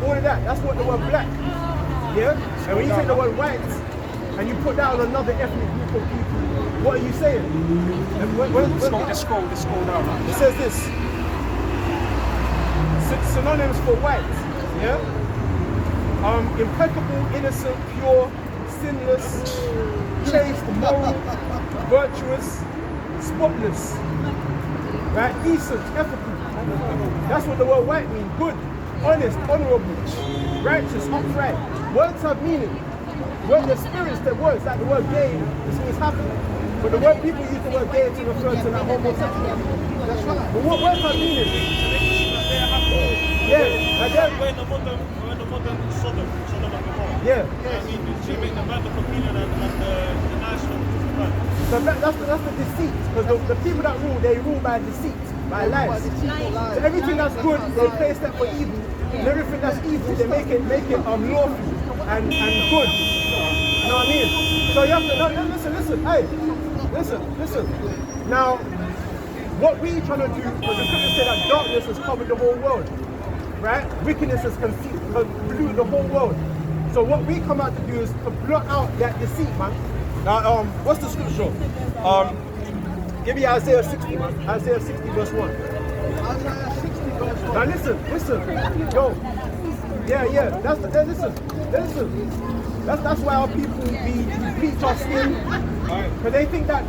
all of that. That's what the word black. Yeah? And when you take the word white and you put that on another ethnic group of people, what are you saying? Just scroll down. It says this. Synonyms for white. Yeah? Impeccable, innocent, pure, sinless, chaste, moral, virtuous, spotless, right? Decent, ethical. That's what the word white means. Good, honest, honorable, righteous, upright. Words have meaning. When the spirits that words, like the word gay, this means happy. But the word people use the word gay to refer to that homosexual. That's right. But what words are meaning? Yeah, like that. We're in the modern Sodom and Gomorrah. Yeah. I mean, you make the bad look appealing and the nice look bad. So that's the deceit. Because the people that rule, they rule by deceit, by lies. So everything that's good, they place that for evil. And everything that's evil, they make it lawful and good. You know what I mean? So you have to listen, hey, listen. Now, what we trying to do, because the scripture said that darkness has covered the whole world, right? Wickedness has polluted the whole world. So what we come out to do is to blot out that deceit, man. Now, what's the scripture? Give me Isaiah 60, man. Isaiah 60 verse 1. Isaiah 60 verse 1. Now listen, yo. Yeah, listen. That's why our people be bleach our skin. Because they think that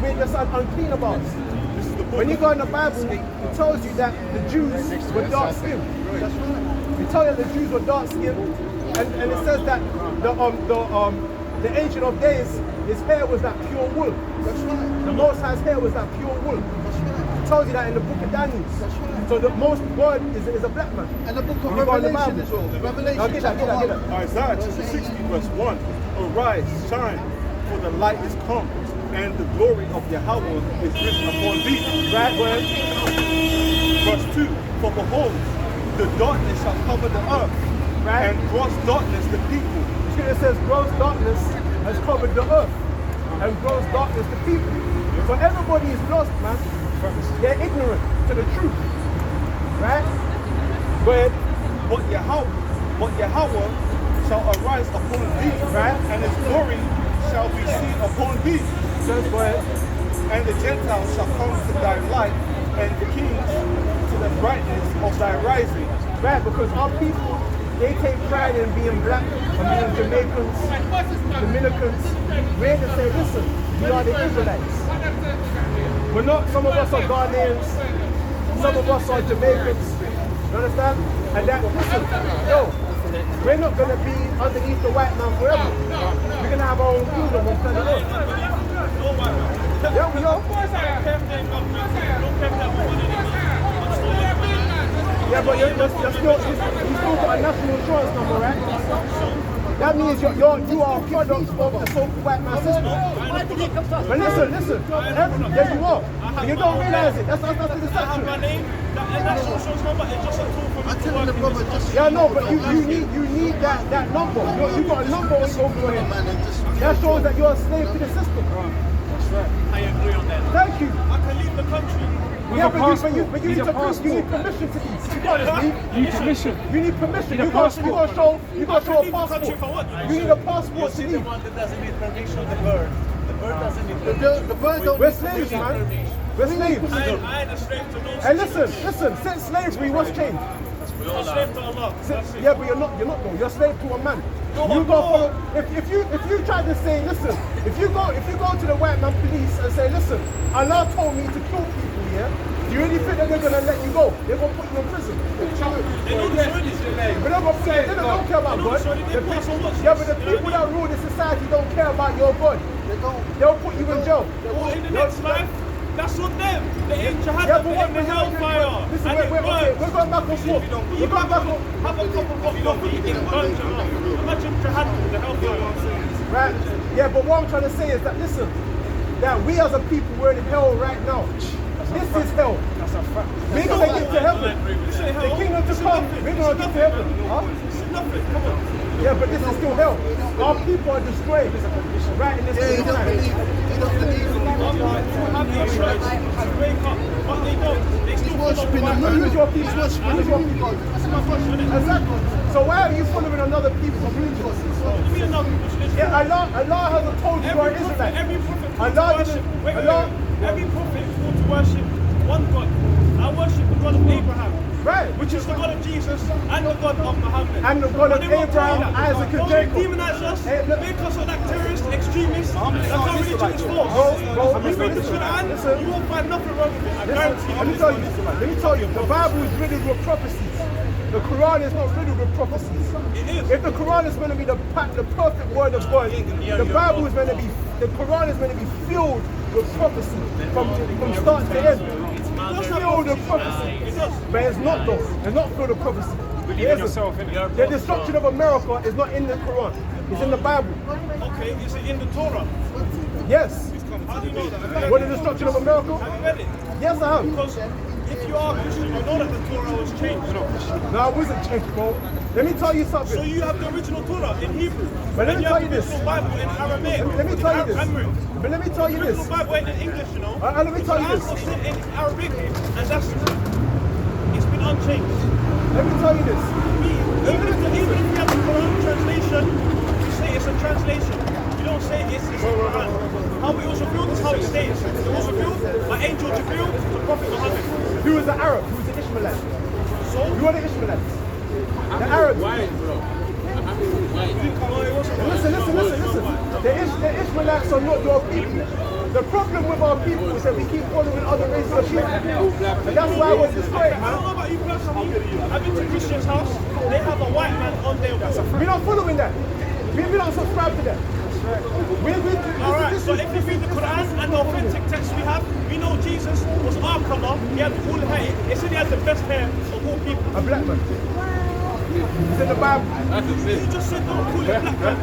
we're just unclean about us. When you go in the Bible, it tells you that the Jews were dark skinned. It tells you the Jews were dark skinned, and it says that the Ancient of Days, his hair was that pure wool. That's right. The Most High's hair was that pure wool. That's right. It tells you that in the book of Daniel. That's right. So the most God is a black man. And the book of When you go in the Revelation Bible. as well. Revelation Now, get that. Isaiah chapter 60 verse 1. Arise, shine, for the light is come, and the glory of Yahweh is risen upon thee. Right, word. Verse 2. For behold, the darkness shall cover the earth, Right. and gross darkness the people. The scripture says gross darkness has covered the earth, and gross darkness the people. So everybody is lost, man. They're ignorant to the truth. Right? But Yahweh shall arise upon thee, Right. and his glory shall be seen upon thee. Just go ahead. And the Gentiles shall come to thy light, and the kings to the brightness of thy rising. Right, because our people, they take pride in being black, and being Jamaicans, Dominicans. We're to say, listen, we are the Israelites. We're not, some of us are Ghanaians, some of us are Jamaicans. You understand? And that, listen, yo, we're not going to be underneath the white man forever. We're going to have our own kingdom on planet Earth. Yeah, we are. Yeah, but you still got a national insurance number, right? That means you are a product of the so-called white man system. But listen, yeah, you are. But you don't realize it. That's the deception. I tell the brother just. Yeah, no, but you need that number. You got a number on your head. Man, and just. That shows that you're a slave to the system. I agree on that. Thank you. I can leave the country. Yeah, but passport. you Need a passport. need permission to eat. You can't just leave. You need permission. You need permission. Need a You got to passport. show a leave the country passport. for what? You need a passport to The leave. one that doesn't need permission, the bird. The bird doesn't need permission. The bird don't. We're slaves, man. We're slaves. I ain't a slave to no. And listen, since slavery, what's changed? You're a slave to Allah. That's it. Yeah, but you're not though. You're a slave to a man. No, You I'm go not. follow, if you try to say, listen, if you go to the white man police and say, listen, Allah told me to kill people, yeah? Do you really think that they're gonna let you go? They're gonna put you in prison. They know this already. But they're gonna say they don't care about They know God. this already. They pass on what's Yeah, but the this, people that rule the society don't care about your God. They don't. They'll put you in jail. Or in the next life, that's on them. They ain't Yeah, jihad, but they what ain't the hellfire. Listen, And it we're works. going back and forth. We're going back and Have a cup of coffee, it burns you up. Imagine jihad with the hellfire. Right? Yeah, but what I'm trying to say is that, listen, that we as a people, we're in hell right now. This is hell. That's a fact. We're going to get to heaven. This ain't The hell. kingdom to This is come, nothing. we're This going is to get to nothing. heaven. Huh? This is nothing. Come on. Yeah, but this is still hell. Our people are destroyed. Right in this Yeah, he don't time. believe. He don't believe. Have these rights and wake up, but they don't. They still follow the Worshipping the Bible. moon. Who's your people? He's worshipping Who's the your moon people? god. That's my question, innit? Exactly. So why are you following another people's religion? What do you mean another people's religion? Yeah, Allah hasn't told you you're an Israelite. Every prophet Allah taught to didn't- worship. Wait, Allah- Every prophet taught to worship one God. I worship the God of Abraham, Right. which is the God of Jesus and the God of Muhammad. And the God of But they won't tell you Abraham, that. Isaac, and Don't Jacob. demonize us, Hey, look. make us look like terrorists, extremists. That's how religion is Bro, false. bro, If you read the listen, Quran, listen. you won't find nothing wrong with it. I Listen, guarantee you. let me tell you, the Bible is riddled with prophecies. The Quran is not riddled with prophecies. It is. If the Quran is meant to be the perfect word of God, the Bible is meant to be, the Quran is meant to be filled with prophecy from start to end. It's filled with prophecy. But it's not though. It's not filled with prophecy. Believe It in isn't. yourself, innit? The destruction of America is not in the Quran. It's in the Bible. Okay, is it in the Torah? Yes. How do you know that? What the destruction of America? Have you read it? Yes, I have. Because if you are Christian, you know that the Torah was changed. No, I wasn't changed, bro. Let me tell you So something. you have the original Torah in Hebrew. But let and me tell you have the this. original Bible in Aramaic. Let me tell you in this. Amharic. But let me tell you The this. original Bible ain't in English, you know. Let me tell you The this. Quran was in Arabic, and that's it's been unchanged. Let me tell you this. Even if you have the Quran translation, you say it's a translation. You don't say it's the Quran. How it was revealed is how it stays. It was revealed by Angel Jibril to Prophet Muhammad. Who was the Arab? Who was the Ishmaelite? So, Who are the Ishmaelites? The Arabs. Listen. The Ishmaelites are not your people. The problem with our people is that we keep following other races of people. And that's why we're destroyed, I don't know man. about you personally. I've been to Christian's house. They have a white man on their wall. We're not following that. We don't subscribe to that. Alright, so if you read the Quran and the authentic text we have, we know Jesus was our color. He had full hair. It said he had the best hair of all people. A black man. It's in the Bible. You just said don't call him black man.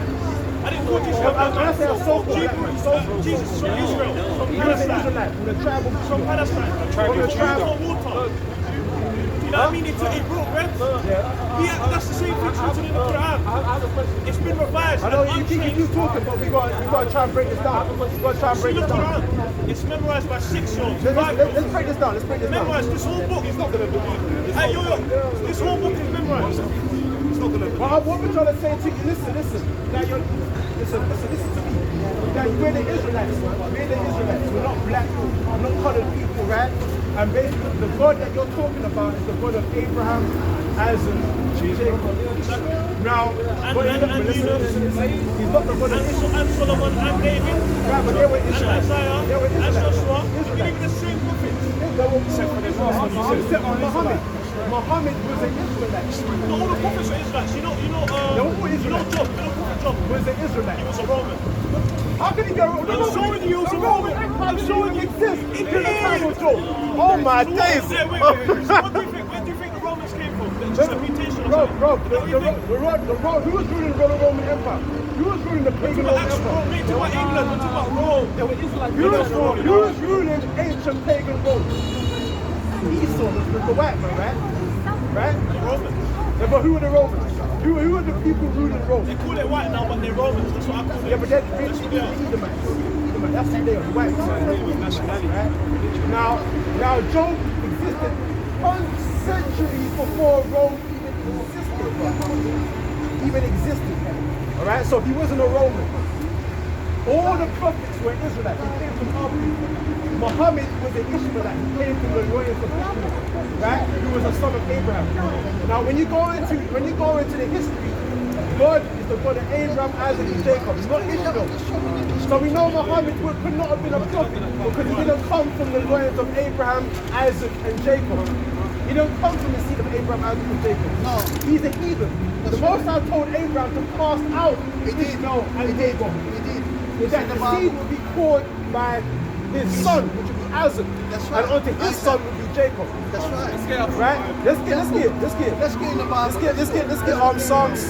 I didn't call Jesus a black When I say a man. so-called black man, Jesus is from Israel, from he was an Palestine. Israelite from the tribe of From Palestine. From the tribe From water. You know what I mean? It broke bread. Yeah, that's the same thing written in the Quran. It's been revised. I know and you keep unchanged. talking, but we got to try and break this down. We got to try and See break the this down. Quran. It's memorized by 6-year-olds. Let's break this down. Let's break this down. Memorized. This whole book. He's not gonna believe it. Hey, yo. This whole book is memorized. Well, what we're trying to say to you, listen. Now listen to me. Now we're the Israelites. We're not black, we're not colored people, right? And basically, the God that you're talking about is the God of Abraham, Isaac, Jacob. Now, but listen. He's not the God of Israel. And Solomon and David Right, but they were and Israelites. Isaiah They were and Israelites. Joshua. We believe in the same prophets. Except for Muhammad. Muhammad was an Israelite. Not all the prophets were Israelites. You know, They're all you know Israelites. Job. You know Prophet Job. Was an Israelite. He was a Roman. How can he be a Roman? I'm showing you he was a Roman. I'm showing you exist. It In the time of is. Job. Oh my So days. wait. So where do you think the Romans came from? Just a mutation or something? Bro, Is that what you think? who was ruling the Roman Empire? Who was ruling the pagan Roman Actual Empire? Rome, mate, talk about England, we're talking about Rome. They were Israelites. Who was ruling ancient pagan Rome? Esau, the white man, right? Right? The Romans. Yeah, but who were the Romans? Who were the people ruling Rome? They call it white now, but they're Romans. That's what I call it. Yeah, but they're really That's what they are. Edomites. That's who they are, the white nationality, right? Now Job existed centuries before Rome even existed. All right, so he wasn't a Roman. All the prophets were Israelites. They came from our people. Muhammad was an Ishmaelite. He came from the loins of Ishmael, right? He was a son of Abraham. Now, when you go into the history, God is the God of Abraham, Isaac, and Jacob. He's not Ishmael. So we know Muhammad could not have been a prophet because he didn't come from the loins of Abraham, Isaac, and Jacob. He didn't come from the seed of Abraham, Isaac, and Jacob. No. He's a heathen. The Most High told Abraham to cast out Ishmael and Jacob. That the seed would be called by his son, which would be Isaac, That's right. and unto his son would be Jacob. That's right. Right? Let's get Let's get in the Bible. Let's get Psalms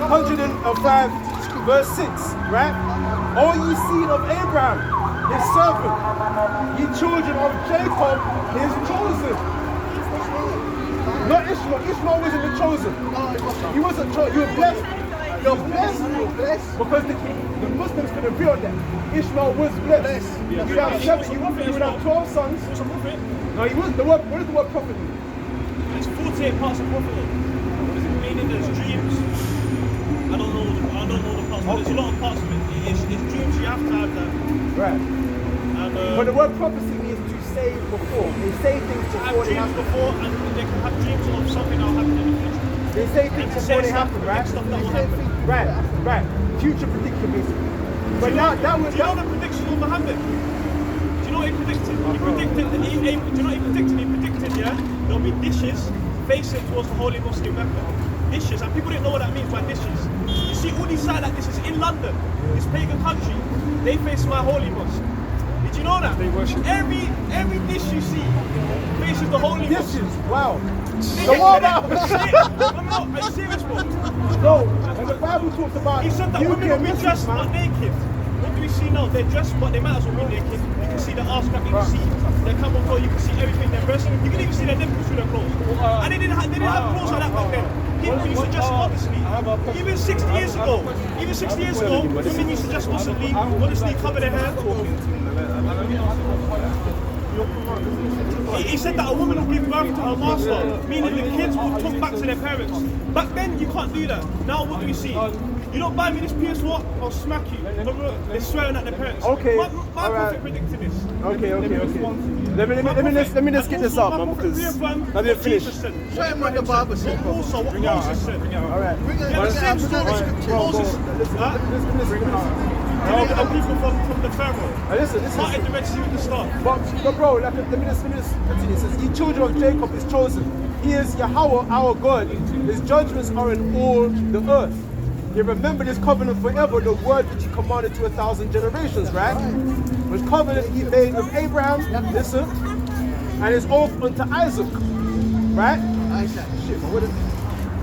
105 verse 6, right? O ye seed of Abraham, his servant, ye children of Jacob, his chosen. Not Ishmael. Ishmael wasn't the chosen. He wasn't chosen. You were blessed. You're blessed because the Muslims could reveal that Ishmael was blessed. You have 7, you would have 12 sons. He was a prophet. No, he wasn't. What does the word prophet mean? There's 48 parts of prophethood. Meaning there's dreams. I don't know the parts, but there's a lot of parts of it. It's dreams, you have to have that. Right. And But the word prophecy means to say before. They say things have before they dreams happen. before, and they can have dreams of something that'll happen in the future. They say things before they happen, right? Stuff that will happen. Right. Future prediction, basically. But now that was Do you know the prediction of Muhammad? Do you know what he predicted? He predicted that he predicted, yeah, there'll be dishes facing towards the Holy Mosque in Mecca. Dishes, and people didn't know what that means by dishes. You see all these sites like this is in London, this pagan country, they face my Holy Mosque. Did you know that? They worship. Every dish you see faces the Holy Mosque. Dishes. Wow. So what about? Are you serious, bro? No. And the Bible talks about. He said that women will be dressed not naked. What do we see now? They're dressed, but they might as well be naked. You can see the arse strap, you can see their camel toe, you can see everything, their breasts. You can even see their nipples through their clothes. And they didn't have clothes like that back then. People used to dress modestly. Even 60 years ago, women used to dress modestly, cover their hair. He said that a woman will give birth to her master, meaning the kids will talk back to their parents. Back then, you can't do that. Now, what do we see? You don't buy me this PS4, I'll smack you. They're swearing at their parents. Okay. My prophet predicted this. Okay. Let me just get this up, man, because I didn't finish. Show him what the Bible said. Also, what Moses said. All right. Yeah, the same story. Moses. The people from the Pharaoh. Listen. Started the Red Sea with the star. But bro, let me just continue. It says, "Ye children of Jacob is chosen. He is Yahweh our God. His judgments are in all the earth. You remember this covenant forever, the word which he commanded to 1,000 generations, right? Which covenant he made with Abraham, listen, and his oath unto Isaac, right? Isaac.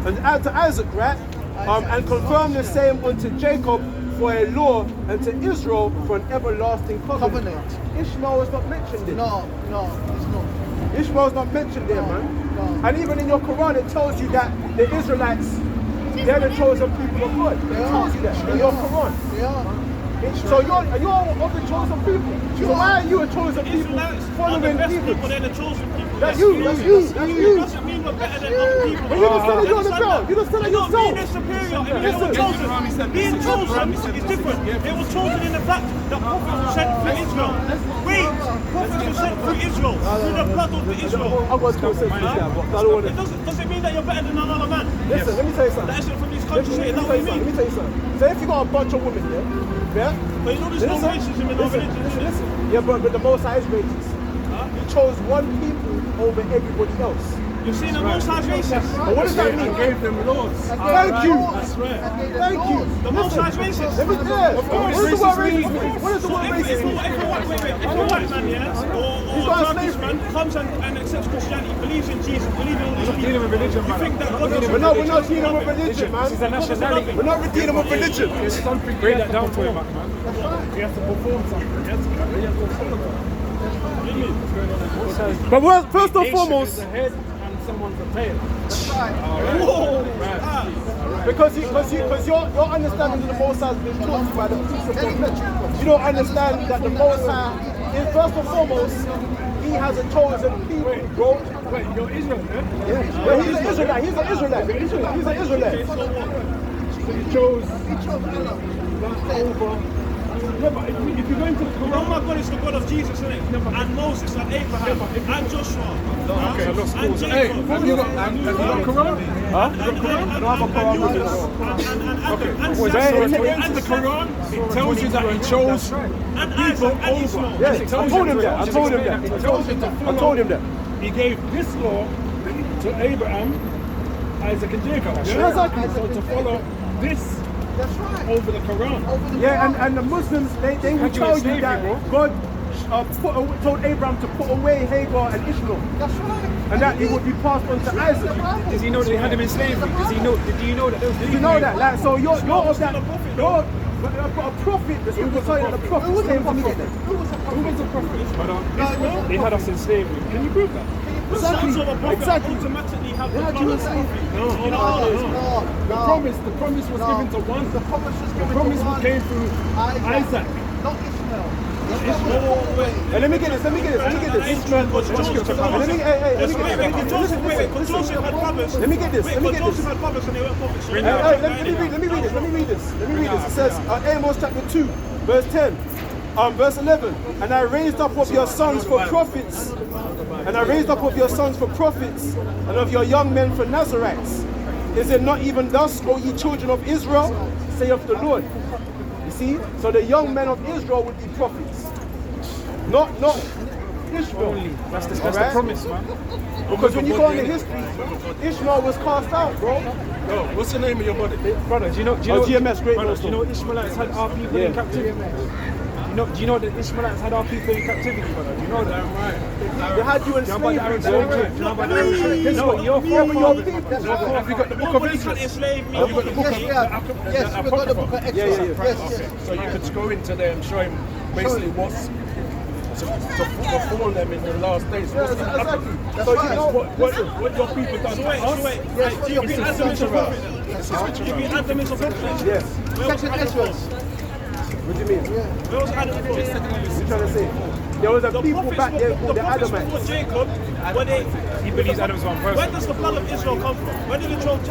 And to Isaac, right? And confirmed the same unto Jacob for a law, and to Israel for an everlasting covenant. Ishmael is not mentioned there. No, it's not. Ishmael's not mentioned there, man. And even in your Quran, it tells you that the Israelites, they're the chosen people of God. It tells you that in your Quran. Yeah. So you're of the chosen people. So why are you a chosen people Israelites are the following best people? people, they're the chosen people. That's you. It doesn't mean we're better than other people. But you just said it yourself. You just said it Not yourself. being they're superior. I mean, they were chosen. Being chosen is different. They were chosen in the fact that prophets were sent through Israel. Wait, prophets were sent through Israel, through the blood of Israel. I'm going to say this guy, but I don't want It to. doesn't mean that you're better than another man. Listen, let me tell you something. That isn't from these Let countries. me Is that tell what you you something. mean? Let me tell you something. So if you got a bunch of women, yeah? But you know there's no racism in our religion. Listen. Yeah, but the Most High is racist. He chose one people over everybody else. You're saying the Most High is racist. But what does that mean? Gave them laws. Thank you. swear. Thank you. The Most High is racist. Let me tell. What does the word racist mean? What does the So word if racist mean? a white man, yeah, or got a a Turkish slave. man comes and accepts Christianity, believes in Jesus, believes in all these people, dealing with religion, you man. think that God We're not dealing with religion, man. It's a nationality. We're not dealing with religion. There's something break that down for him, man. He has to perform something. He has to follow that. But first and foremost, The head and someone's the tail. because your understanding of the Most High has been taught by the priests of God. You don't understand that the Most High is first and foremost, he has a chosen people, bro. Wait, you're Israel, yeah? Yeah, he's an Israelite. He's an Israelite. He's an Israelite. So he chose that over. Yeah, but if you go into the Oh Quran, my God, it's the God of Jesus, isn't it? And Moses, and Abraham, and Joshua, and Jacob, have you got Quran? Huh? In the Quran, it tells you that he chose and people Isaac, and over. Ishmael. Yeah, I told him that. I told him that. It tells you to I follow. told him that. He gave this law to Abraham, Isaac, and Jacob. Yeah, exactly. So to follow this That's right. over the Quran. Yeah, and the Muslims, they will Had you tell in you that slavery, God told Abraham to put away Hagar and Ishmael, That's right. and that it would be passed on to Isaac. Does he know that they had him in slavery? Did you know that? Did you know that? Like, so you're of that. But a prophet, the scripture tells you that the prophet came from Israel. Who was the prophet? They had us in slavery. Can you prove that? The sons of a prophet Exactly. automatically have the Yeah, blood you of were the saying. prophet. You know, The promise was given to one. The promise was The given promise to one. came through Isaac. Not Ishmael. Hey, let me get this. Ishmael was Joseph. Let me Joseph had brothers. Let me get this. Joseph had brothers and they weren't prophets. So Let me read this. It says, Amos chapter 2, verse 10, verse 11, and I raised up of your sons for prophets, and of your young men for Nazarites. Is it not even thus, O ye children of Israel, saith the Lord? You see, so the young men of Israel would be prophets. Not Ishmael. Only. That's the Alright? promise, man. Because when you go into history, Ishmael was cast out, bro. Yo, what's the name of your body? Brother, do you know? GMS, great brother, also. do you know Ishmaelites had our people in captivity? Do you know that Ishmaelites had our people in captivity, brother? Do you know that? They had you in Do you know about the Arab slavery. slave trade? Do you know about the Arab slave trade? No, your Me and your forefathers. people. Have you got the book of Nobody can Exodus? enslave me. Yes, we have. Yes, we've got the book of Exodus. Yes. So you could go into there and show him basically what's to befall them in the last days. What's gonna happen. That's So right. you know what your people done So to wait, us. so wait. Yes, Do you mean Adam is a prophet then? It's Do you mean Adam is a prophet? Yes. Where was Second Adam Ezra. from? What do you mean? Where was Adam from? What you trying to say? There was a The people prophets back there called the prophets Adamites. before Jacob, when they, He believes Adam's one person. where does the blood of Israel come from? Where did the 12 tribes